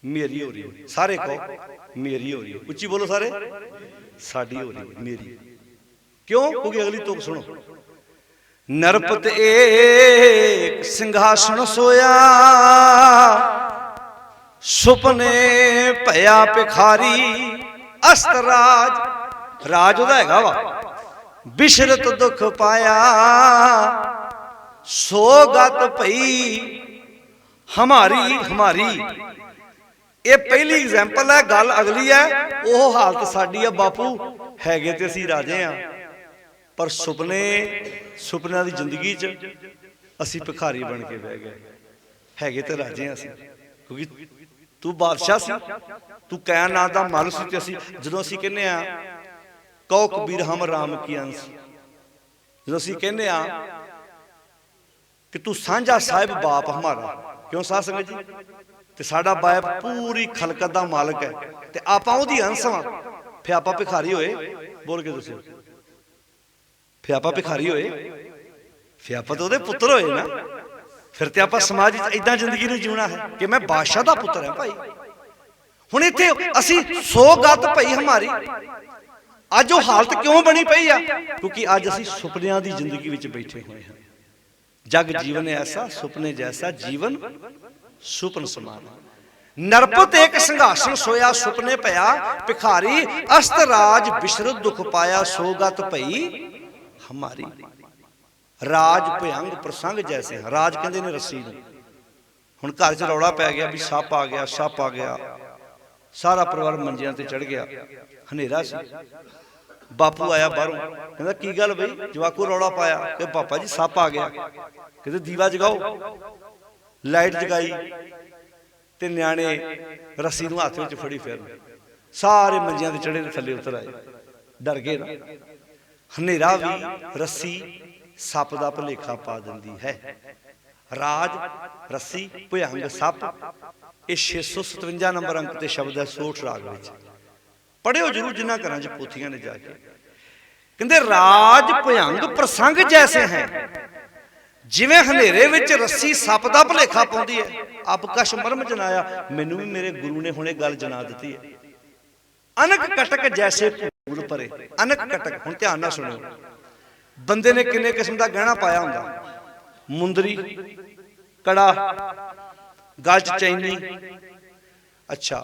मेरी हो रही है। सारे कहो मेरी हो रही है, उच्ची बोलो सारे, साडी हो रही है, मेरी। क्यों? क्योंकि अगली तुक सुनो, नरपत एक सिंहासन सोया, सुपने भया भिखारी, अस्तराज राज उहदा हैगा वा, बिशरत दुख पाया, सोगत भई हमारी हमारी। ये पहली एग्जाम्पल है, गल अगली है, वो हालत साडी है बापू, हैगे ते असीं राजे आ, पर सुपने सुपनियां दी जिंदगी च असी भिखारी बन के बह गए, हैगे ते राजे असी, क्योंकि तू बादशाह सी, तू कैनात दा मालिक सी, ते असी जदों असी कहने आ कहो कबीर हम राम की अंश, जदों असी कहने आ कि तू सांझा साहिब बाप हमारा, क्यों साध संगत जी, ते साडा बाप पूरी खलकत दा मालिक है, ते आपां ओहदी अंश वां, फिर आपां भिखारी होए, बोल के दसो, फिर आप भिखारी होए, फिर आप तो पुत्र होए ना, फिर तो आप समाज इदा जिंदगी नूं जीना है कि मैं बादशाह दा पुत्र है भाई। हुण इत्थे असी सोगत भई हमारी, अज वो हालत क्यों बनी पई आ, क्योंकि अज असी सुपनियां दी जिंदगी विच बैठे हुए हैं। जग जीवन ऐसा सुपने जैसा, जीवन सुपन समान। नरपत एक सिंहासन सोया, सुपने पया भिखारी, अस्तराज बिशरत दुख पाया, सोगत भई हमारी। राज भयंग प्रसंग जैसे, राज कहते ने रस्सी नूं। हुण घर च रौला पै गया भी सप आ गया, सप आ गया, सारा परिवार मंजियां ते चढ़ गया, हनेरा सी। बापू आया बाहरों, कहंदा की गल बई, जवाकू रौला पाया कि पापा जी सप आ गया, कहते दीवा जगाओ, लाइट जगाई, ते न्याणे रस्सी नूं हत्थ विच फड़ी फिरन, सारे मंजियां ते चढ़े ते थल्ले उतर आए, डर गए ना। हनेरा भी रस्सी सप दा भुलेखा पा दिंदी है। राज रस्सी भयंग सप, ये 657 नंबर अंक ते शब्द है सोठ राग विच, पढ़ियो जरूर जिन्हां घरां च पोथियां ने जाके। कहंदे राज भयंग प्रसंग जैसे हैं, जिवें हनेरे विच रस्सी सप दा भुलेखा पाउंदी है। अब कश मरम जनाया, मैनू भी मेरे गुरु ने हुणे गल जना दित्ती है। अनक कटक जैसे भूल परे, अनक कटक, हुण ध्यान नाल सुणियो, बंदे ने किन्ने किस्म का गहना पाया हुंदा, मुंदरी, कड़ा, गल च चैनी, अच्छा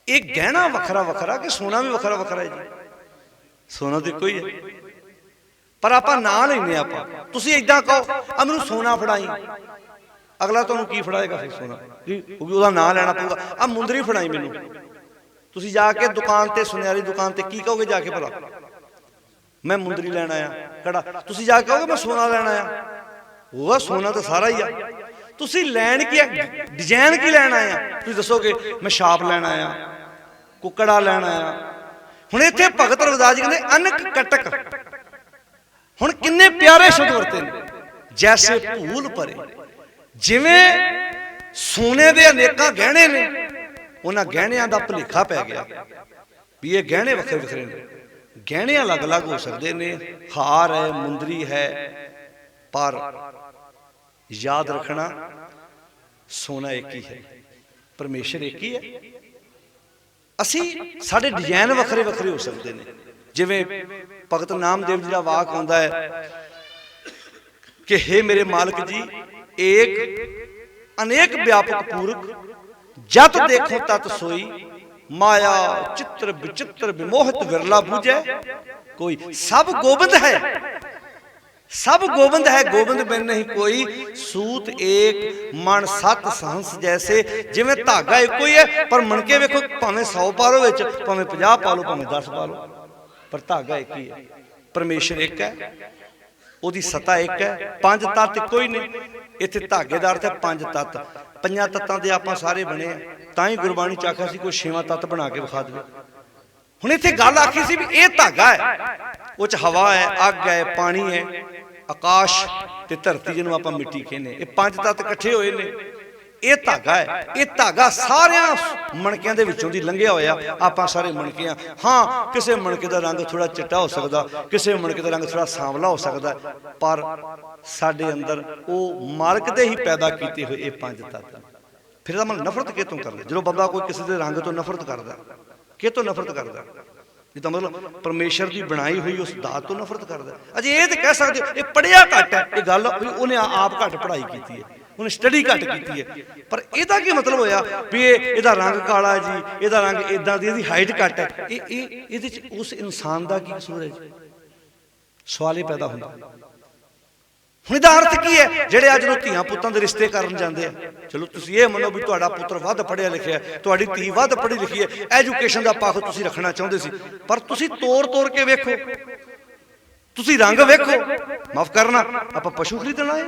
एक गहना वखरा वखरा कि सोना भी वखरा वखरा है जी? सोना तो कोई है, पर आप ना लेने, आप तुसीं इदां कहो आ मैनूं सोना फड़ाई, अगला तुहानूं की फड़ाएगा फिर सोना, क्योंकि उसदा नाम लेना पऊगा। आ मुंदरी फड़ाई मैनूं, तुसीं जाके दुकान ते सुनियारी दुकान ते की कहोगे जाके भला, मैं मुंदरी लैण आया, कड़ा, तुसीं जाके कहोगे मैं सोना लैण आया, वो सोना तो सारा ही आ। ਤੁਸੀਂ ਲੈਣ ਕੀ डिजाइन की लैन आया? तुसीं दसोगे मैं छाप लैन आया, कुकड़ा लैन आया। हुण इत्थे भगत रविदास जी कहंदे अनक कटक। हुण किन्ने प्यारे शब्द वरते ने, जैसे भूल परे। जिवें सोने दे अनेकां गहणे ने, उन्हां गहणियां दा भुलेखा पै गया भी ये गहणे वखरे वखरे ने। गहणे अलग अलग हो सकते ने, हार है, मुंदरी है, पर याद रखना सोना एक ही है, परमेश्वर एक ही है। असी साडे डिजाइन वखरे वखरे हो सकते हैं। जिवें भगत नामदेव जी का वाक आउंदा है कि हे मेरे मालिक जी, एक अनेक व्यापक पूरक, जत देखो तत सोई, माया चित्र विचित्र विमोहित विरला बूझे कोई। सब गोविंद है, सब गोविंद है, गोविंद बिन नहीं कोई। सूत एक मन सत सहंस जैसे। जिवें धागा एको ही है, पर मनके वेखो भावें 100 पा लो विच, भावें 50 पा लो, भावें 10 पा लो, पर धागा एक ही है। परमेश्वर एक है, ਉਹਦੀ सत्ता एक है, 5 तत्त इक्को ही ने। इत्थे धागे दा अर्थ है 5 तत्त। 5 तत्तां दे आपां सारे बने आ, तां ही गुरबाणी च आखिया सी कोई 6वां तत्त बना के विखा देवे। हुण इत्थे गल आखी सी भी ये धागा है, ਉਹ ਚ हवा है, अग है, पानी है, आकाश ते धरती जिन्हों आपां मिट्टी कहने। ये 5 तत्त इकट्ठे होए ने, ये धागा है। ये धागा सारे मणकियां दे विचों दी लंघिया होया। आपां सारे मणके हां। हाँ, किसी मणके दा रंग थोड़ा चिट्टा हो सकदा, किसी मणके दा रंग थोड़ा सांवला हो सकदा, पर साडे अंदर वो मालक दे ही पैदा कीते हुए ये 5 तत्त। फिर इहदा मतलब नफरत कितों करदा? जो बंदा कोई किसी दे रंग तो नफरत करदा, कितों नफरत करदा? तो मतलब परमेश्वर की बनाई हुई उस दात तो नफरत करदा। अजे ये तो कह सकते ये पढ़िया घट है, ये गल उन्हें आप घट पढ़ाई की है, उन्हें स्टडी घट की है, पर यदा की मतलब होया भी ये रंग काला जी, ये रंग इदा दी हाइट घट है, ये उस इंसान का की कसूर है? सवाल पैदा होता। हुण इहदा अर्थ की है? जिहड़े अज धीआं पुत्तां दे रिश्ते करन जांदे आ, चलो तुसीं ये मनो भी तुहाडा पुत्र वध पढ़िया लिखिया, तुहाडी धी वध पढ़ी लिखी है, एजुकेशन का पक्ष तुसीं रखना चाहुंदे सी, पर तुसीं तोड़ तोड़ के वेखो, तुसीं रंग वेखो। माफ करना, आपां पशु खरीदण आए?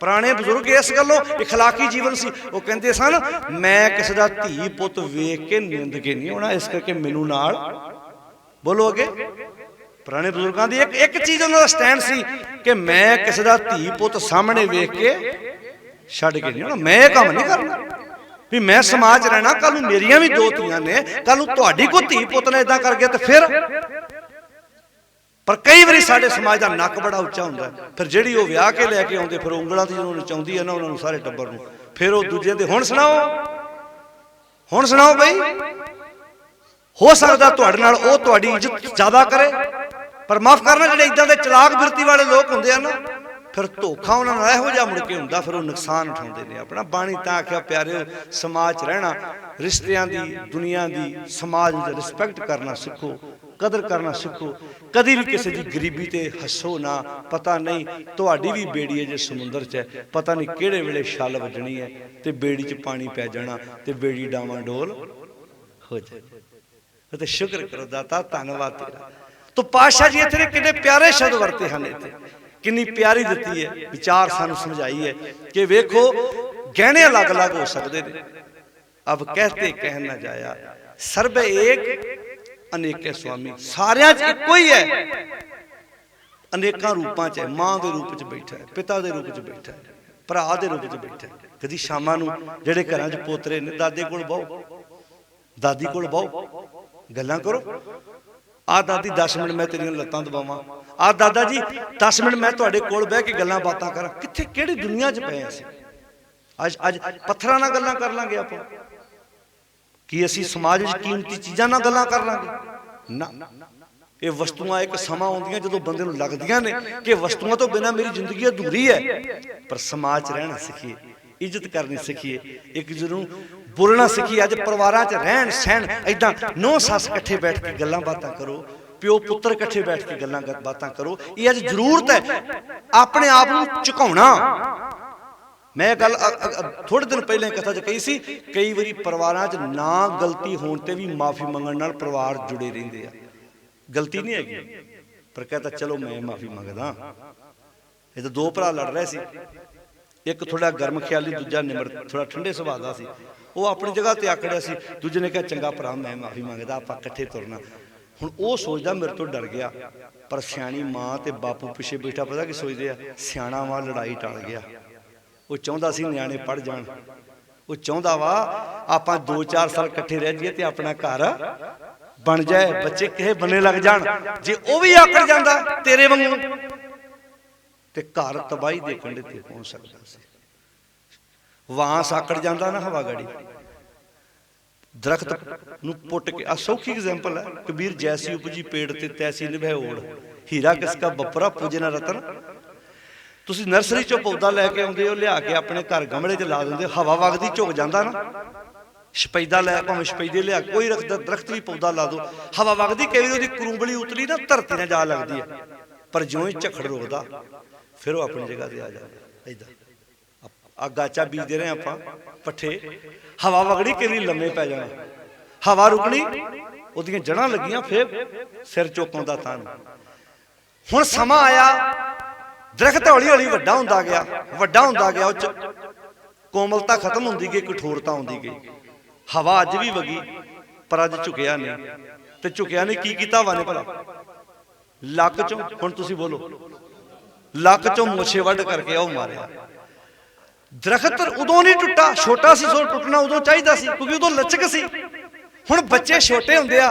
पुराने बजुर्ग इस गल्लों इखलाकी जीवन सी, वो कहंदे सन मैं किसी दा धी पुत वेख के निंद के नहीं होना, इस करके मैनू नाल बोलो अगे। पुराने बुजुर्गों की एक चीज़ उन्होंने स्टैंड सी कि मैं किसी का धी पुत सामने वेख के छड़ के नहीं होना, मैं ये काम नहीं करना भी मैं समाज रहना। कल मेरिया भी 2 धीआं ने, कल तुहाडी कोई धी पुत ने इदां कर गया तो फिर। पर कई बार साडे समाज का नक बड़ा उच्चा हुंदा है, फिर जिहड़ी वो विआह के लैके आउंदे, फिर उंगलां दी जिन्होंने चाहुंदी है ना उन्होंने सारे टब्बर नूं, फिर वो दूजे दे हुण सुणाओ बई। हो सकदा तुहाडे नाल वो तुहाडी इज्जत ज़्यादा करे, पर माफ करना जिहड़े इदां दे चलाक बिरती वाले लोग हुंदे आ ना, फिर धोखा उन्हां नाल इहो जिहा मुड़ के हुंदा, फिर वो नुकसान उठाउंदे ने अपना। बाणी तां आखिया प्यारे समाज च रहना, रिश्तियां दी, दुनिया दी, समाज दी रिस्पैक्ट करना सीखो, कदर करना सीखो। कदी भी किसी की गरीबी ते हसो ना, पता नहीं तुहाडी भी बेड़ी है जे समुंदर च है, पता नहीं किहड़े वेले छल वजनी है ते बेड़ी च पानी पै जाना ते बेड़ी डावाडोल हो जाए। तो शुक्र करो दाता, धन्नवाद तेरा। तो पातशाह जी इत्थे कितने प्यारे शब्द वरते हैं, इत्थे कितनी प्यारी दिती है विचार सानू समझाई है कि वेखो गहने अलग अलग हो सकते हैं। अब कहते कह ना जाया, सर्व एक अनेके स्वामी, सारियां च इक्को ही है, अनेकां रूपां च है। मां के रूप च बैठा है, पिता के रूप च बैठा है, भरा के रूप च बैठा है। कदी शामां नूं जिहड़े घरां च पोतरे ने, दादे कोल बहु, दादी कोल बहु, गल्लां करो। आ दादी 10 मिनट मैं तेरियां लत्तां दबावां, आ दादा जी 10 मिनट मैं तुहाडे कोल बह के गल्लां बातां करा। कित्थे किहड़ी दुनिया च पए असीं? अज पत्थरां नाल गल्लां कर लांगे आपां कि असीं समाज विच कीमती चीज़ां नाल गल्लां कर लांगे ना। ये वस्तुआं एक समा आउंदियां जदों बंदे नूं लगदियां ने कि वस्तुआं तो बिना मेरी जिंदगी अधूरी है। पर समाज च रहना सीखिए, इज्जत करनी सीखिए, एक दूसरे नूं बोलना सीखिए। अज परिवारां च रहन सहन इदां नौ सस इकट्ठे बैठ के गल्लां बातां करो, प्यो पुत्र इकट्ठे बैठ के गल्लां बातां करो। ये अज जरूरत है अपने आप नूं झुकाउणा। मैं गल थोड़े दिन पहले कथा च कही सी, कई बारी परिवारां च ना गलती होण ते भी माफी मंगण नाल परिवार जुड़े रहिंदे आ। गलती नहीं हैगी पर कहता चलो मैं माफी मंगदा। ये तो 2 भरा लड़ रहे सी, एक थोड़ा गर्म ख्याली, दूजा निमर थोड़ा ठंडे सुभाਅ का सी। वो अपनी जगह ते आकड़िया सी, दूजे ने कहा चंगा भरा मैं माफ़ी मंगदा, आपां इकट्ठे तुरना। हुण वो सोचदा मेरे तो डर गया, पर सियाणी माँ ते बापू पिछे बैठा पता की सोचदे आ, सियाणा वा लड़ाई टल गया। वो चाहुंदा सी नियाणे पढ़ जाण, वो चाहुंदा वा आपां 2-4 साल इकट्ठे रह जाइए ते अपना घर बन जाए, बच्चे किसे बने लग जाण। जे वो भी आकड़ जांदा तेरे वांगू ते घर तबाही दे कंढे ते पहुंच सकदा सी। वांस आकड़ जांदा ना हवा गड़ी, दरख्त नूं पुट के। आ सौखी एग्जाम्पल है, कबीर जैसी उपजी पेड़ ते तैसी निभै ओड़, हीरा किसका बपरा पूजे ना रतन। तुसी नर्सरी चों पौधा लैके आउंदे हो, लिया के अपने घर गमले च ला दिंदे, हवा वगदी झुक जांदा ना। शपैदा लै, भावें शपैदे लिया, कोई दरख्त भी पौधा ला दो, हवा वगदी, कई बार उहदी करूंबली उतली ना धरती नाल जा लगदी है, पर ज्यों ही झखड़ रुकदा फिर वो अपनी जगह ते आ जांदा। इदां आ गाचा बीजदे रहे आपां पट्ठे, हवा वगड़ी कई बार लम्मे पै जाना, हवा रुकनी, उहदियां जड़ां लगियां, फिर सिर चुकाउंदा तां। हुण समां आया, दरख्त हौली हौली वड्डा हुंदा गया, वड्डा हुंदा गया, उह कोमलता खत्म हुंदी गई, कठोरता आउंदी गई। हवा अज भी वगी, पर अज झुकिया नहीं, ते झुकिया नहीं की कीता हवा ने भला? लक चों, हुण तुसीं बोलो, लक चों मोछे वड्ड करके ਉਹ मारिया। दरख्त उदों नहीं टुटा, छोटा सी, सो टुटना उदों चाहिदा सी, क्योंकि उदों लचक सी। हुण बच्चे छोटे हुंदे आ,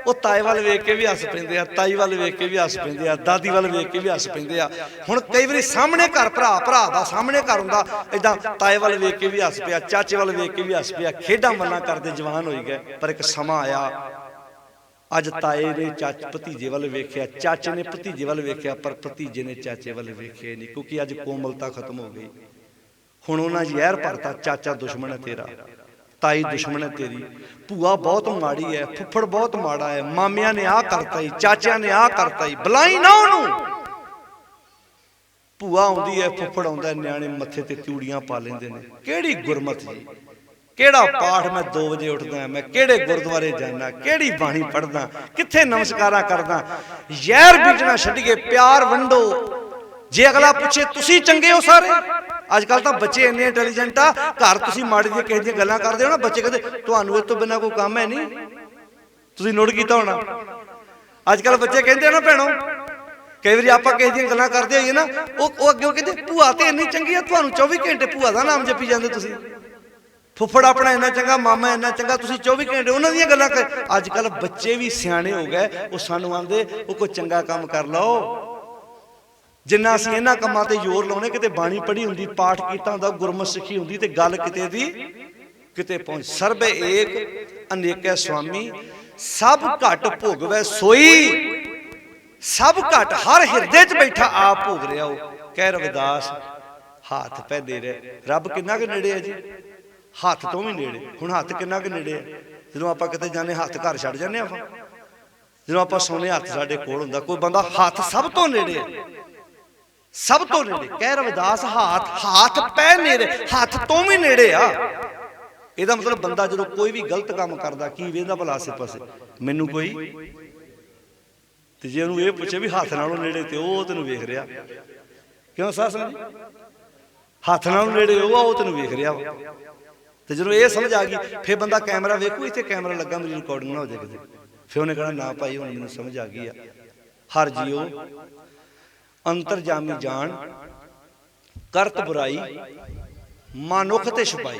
वो ताए वाल वेख के भी हस पैंदे आ, ताई वाल वेख के भी हस पैंदे आ, दादी वाल वेख के भी हस पैंदे आ। हुण कई वारी सामने घर भरा दा सामने घर हुंदा, इदां ताए वाल वेख के भी हस पिया, चाचे वाल वेख के भी हस पिया, खेडां मन्ना करदे जवान होई गए। पर एक समां आया, अज ताए ने भतीजे वाल वेख्या, चाचे ने भतीजे वाल वेख्या, पर भतीजे ने चाचे वाल वेख्या नहीं, क्योंकि अज कोमलता खत्म हो गई। हुण उन्हां जहर भरता, चाचा दुश्मन है तेरा, ताई दुश्मन है तेरी, भूआ बहुत माड़ी है, फुफड़ बहुत माड़ा है, मामिया ने आ करता ही, चाचिया ने आ करता ही, बुलाई ना उन्होंने। भूआ आउंदी है, फुफड़ आउंदा है, न्याणे मत्थे ते त्यूड़ियां पा लैंदे ने। किहड़ी गुरमत जी, केड़ा पाठ मैं 2 बजे उठदा, मैं केड़े गुरुद्वारे जाना, केड़ी बाणी पढ़दा, कित्थे नमस्कारा करदा। जहर बीजना छड्डिए, प्यार वंडो। जे अगला पूछे तुसीं चंगे हो सारे, अजकल तो बच्चे इन्ने इंटैलीजेंट आ, घर तुसीं माड़ी दी किसी दी गल्लां करदे हो ना, बच्चे कहते तुहानूं इस तो बिना कोई काम है नहीं। तुसीं नोट कीता होना, अजकल बच्चे कहंदे ना भैणों, कई बार आपां किसी दी गल्लां करदे होईए ना, वो अग्गों कहंदे भूआ ते इन्नी चंगी आ, तुहानूं 24 घंटे भूआ दा नाम जपी जांदे तुसीं। फुफड़ अपना इन्ना चंगा, मामा इन्ना चंगा, तुसीं 24 घंटे उन्हां दियां गल्लां कर। अजकल बच्चे भी सियाणे हो गए, वो सानूं आंदे वो कोई चंगा काम कर लो। जिन्ना असीं इन्हां कम्मां ते जोर लाउने, किते बाणी पढ़ी हुंदी, पाठ कीता हुंदा, गुरमत सिੱਖੀ हुंदी, ते गल किते दी किते पहुंच। सर्ब एक अनेकै स्वामी, सब घट भोगवै सोई, सब घट हर हिरदे च बैठा आप भोग रहा हो। कह रविदास हाथ पै दे रहे, रब किन्ना के नेड़े है जी, हाथ तो भी नेड़े। हुण हाथ किन्ना के नेड़े है, जदों आपां किते जाने हाथ घर छड्ड जाने आपां, जदों आपां सोने हाथ साडे कोल हुंदा, कोई बंदा हाथ सब तो नेड़े है, सब तो नेड़े। कह रविदास हाथ हाथ पै नेड़े, हाथ तो भी नेड़े आ। ਇਹਦਾ मतलब बंदा जो कोई भी गलत काम करता की वेंदा भला आसे पासे, मैनू कोई, ते जे उहनूं ये पुछे भी हाथ नालों नेड़े ते ਉਹ ਤੈਨੂੰ ਵੇਖ ਰਿਹਾ, क्यों साह समझ, हाथ नालों नेड़े ਉਹ ਤੈਨੂੰ ਵੇਖ ਰਿਹਾ ਵਾ। ਤੇ ਜਦੋਂ ਇਹ समझ आ गई, फिर बंदा कैमरा वेखो, इत्थे कैमरा लगा, मेरी रिकॉर्डिंग ना हो जाए किते, फिर उन्हें कहना ना भाई हुण मैनूं समझ आ गई आ। हर जीओ अंतरजामी जान, करत बुराई मनुख ते छुपाई।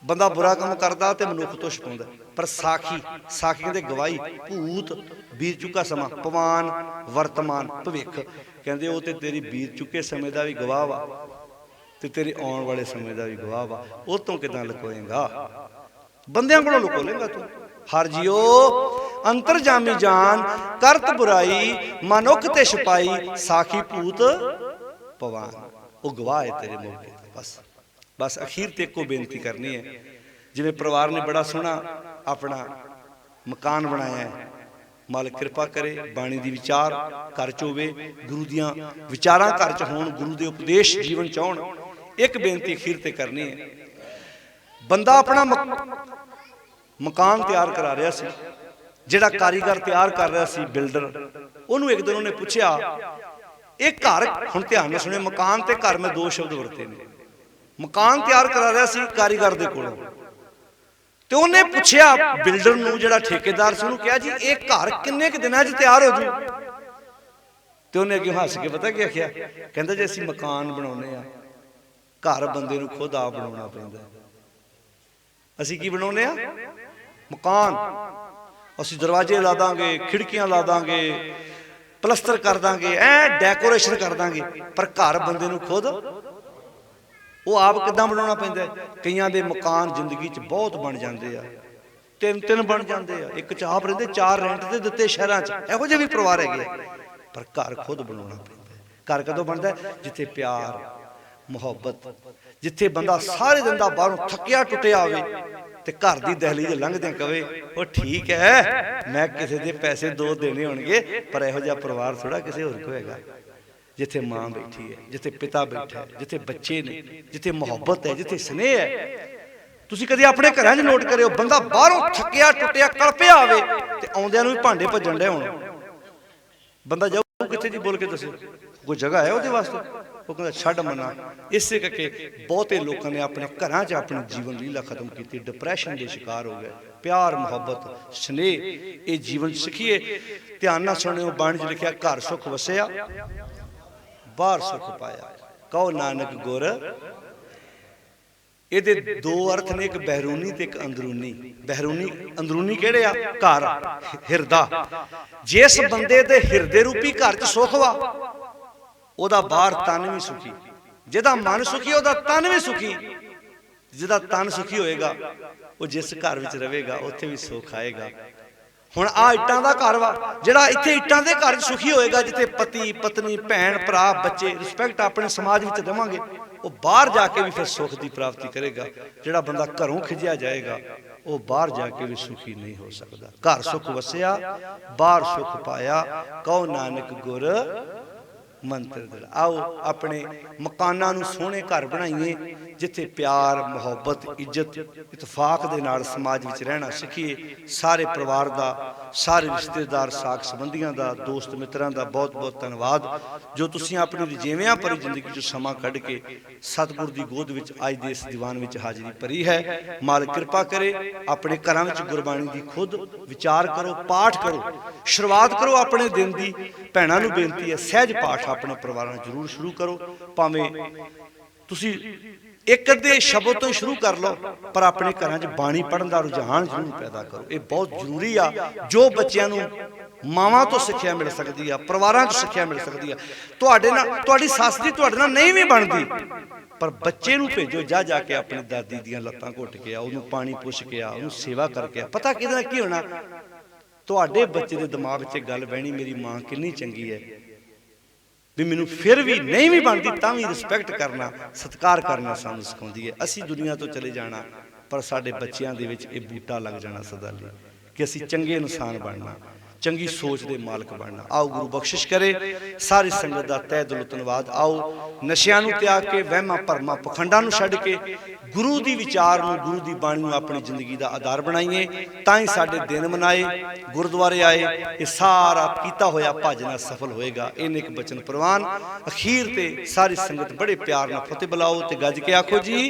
बंदा बुरा काम करता तो मनुख तो छुपाउंदा, पर साखी, साखी कहते गवाही, भूत बीत चुका समा, पवान वर्तमान भविख, कहते वो तो तेरी बीत चुके समय का भी गवाह वा, ते तेरे आने वाले समय का भी गवाह वा। वो तो किदां लुकोएगा, बंदियां कोलों लुको लेगा तू। हर जियो अंतरजामी जान, करत बुराई मनुख ते छुपाई, साखी भूत पवान, वो गवाह है तेरे मौके। बस बस अखीर ते को बेनती करनी है, जिवें परिवार ने बड़ा सोहना अपना मकान बनाया है, मालिक कृपा करे, बाणी दी विचार घर च होवे, गुरु दियां विचारां घर च होण, गुरु दे उपदेश जीवन च आउण। एक बेनती अखीर ते करनी है, बंदा अपना मकान तैयार करा रहा सी, जिहड़ा कारीगर तैयार कर रहा सी, बिल्डर, उहनूं एक दिन उन्हें पुछया, एक घर, हुण ध्यान नाल सुणिओ, मकान ते घर में 2 शब्द वरते ने, मकान तैयार करा रहा सी कारीगर दे कोलों ते उन्हें पूछया बिल्डर नूं जिहड़ा ठेकेदार सी उहनूं कहा जी ये घर किन्ने क दिनां च तैयार हो जू ते उन्हें अगे हस के पता क्या आख्या कहंदा जे असीं मकान बनाउणे आ घर बंदे नूं खुद आप बनाउणा पैंदा असीं की बनाउणे आ मकान असीं दरवाजे ला दांगे खिड़कियां ला दांगे प्लस्तर कर दांगे डेकोरेशन कर दांगे पर घर बंदे नूं खुद वो आप किदां बनाउणा पैंदा कईयां दे मकान जिंदगी च बहुत बन जाते हैं तीन तीन बन जाते हैं एक च आप रहिंदे चार रेंट ते दित्ते शहरां च इहो जिहे भी परिवार है पर घर खुद बनाउणा पैंदा घर कदों बनदा जिथे प्यार मुहब्बत जिथे बंदा सारे दिन दा बाहरों थकिया टुटिया आवे ते घर दी दहलीज लंघदे कवे ओ ठीक है मैं किसी दे पैसे दो देने होणगे पर इहो जिहा परिवार थोड़ा किसी होर को हैगा जिथे मां बैठी है जिथे पिता बैठा है जिथे बच्चे ने जिथे मुहब्बत है जिथे स्नेह है तुसीं कदी अपने घरां च नोट करियो बंदा बाहरों थकिया टुटिया कलपिया आवे ते आउंदियां नूं भी भांडे भज्जण डे होण बंदा जाऊ किथे जी बोल के दसे कोई जगह है उहदे वास्ते वो कहंदा छड्ड मना इसे करके बहुते लोगों ने अपने घरां च अपनी जीवन लीला खत्म की डिप्रैशन के शिकार हो गए प्यार मुहब्बत स्नेह ये जीवन सीखिए ध्यान नाल सुणियो बाणी च लिखिया घर सुख वसिया बाहर सुख पाया कहो नानक गुर ये दो अर्थ ने एक बहरूनी ते एक अंदरूनी बहरूनी अंदरूनी केड़े आ घर हिरदा जिस बंदे दे हिरदे रूपी घर च सुख वा ओदा बाहर तन भी सुखी जिहदा मन सुखी ओदा तन भी सुखी जिहदा तन सुखी होएगा वो जिस घर विच रहेगा उत्थे भी सुख आएगा हुण आ इट्टां दा घर वा जिहड़ा इत्थे इट्टां दे घर सुखी होएगा जिथे पति पत्नी भैन भरा बच्चे रिस्पैक्ट अपने समाज विच देवांगे वो बाहर जाके भी फिर सुख की प्राप्ति करेगा जिहड़ा बंदा घरों खिजिया जाएगा वो बाहर जाके भी सुखी नहीं हो सकता घर सुख वसिया बाहर सुख पाया कहो नानक गुर मंत्र दे आओ अपने मकानां नूं सोहणे घर बनाइए जिथे प्यार मुहब्बत इज्जत इतफाक दे नाल समाज विच रहना सीखिए सारे परिवार दा सारे रिश्तेदार साख संबंधियां दा दोस्त मित्रां दा बहुत बहुत धन्नवाद जो तुसीं अपनी रजेवियां भरी जिंदगी च समा कढ के सतगुर दी गोद विच अज दे इस दीवान विच हाज़री भरी है मालिक कृपा करे अपने घरां विच गुरबाणी दी खुद विचार करो पाठ करो शुरुआत करो अपने दिन दी भैणां नूं बेनती है सहज पाठ अपने परिवार जरूर शुरू करो भावें तुसी एक अद्धे शब्द तो शुरू कर लो पर अपने घर च बाणी पढ़न का रुझान जरूर पैदा करो ये बहुत जरूरी आ जो बच्चों नूं मावां तो सिक्ख्या मिल सकती है परिवारां तो सिक्ख्या मिल सकती है तुहाडे नाल तुहाडी सੱਸ दी तुहाडे नाल नहीं भी बनती पर बच्चे नूं भेजो जा जाके अपनी दादी दियां लत्तां घुट के आ उहनूं पानी पुछ के आ उहनूं सेवा करके आ पता किहदे नाल की होना तुहाडे बच्चे दे दिमाग 'च गल बहनी मेरी मां कितनी चंगी है भी मैनू फिर भी नहीं भी बनती तां भी रिस्पैक्ट करना सत्कार करना सानू सिखाउंदी है असी दुनिया तो चले जाना पर साडे बच्चियां दे विच इह बूटा लग जाना सदा लई कि असी चंगे इंसान बनना चंगी सोच दे मालक बनना आओ गुरु बख्शिश करे सारी संगत दा तहे दिलों धन्नवाद आओ नशियां नूं त्याग के वहमां भरमां पखंडां नूं छड्ड के गुरु दी विचार नूं गुरु दी बाणी नूं अपनी जिंदगी दा आधार बनाईए तां ही साडे दिन मनाए गुरुद्वारे आए ये सारा कीता होया भजन सफल होएगा इन्हें एक बचन प्रवान अखीर ते सारी संगत बड़े प्यार नाल फतेह बुलाओ ते गज के आखो जी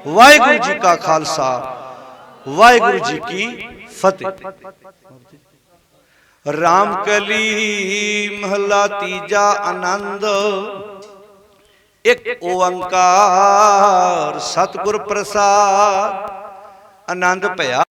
वाहिगुरू जी का खालसा वाहिगुरू जी की फतेह रामकली महला तीजा आनंद एक ओंकार सतगुर प्रसाद आनंद भया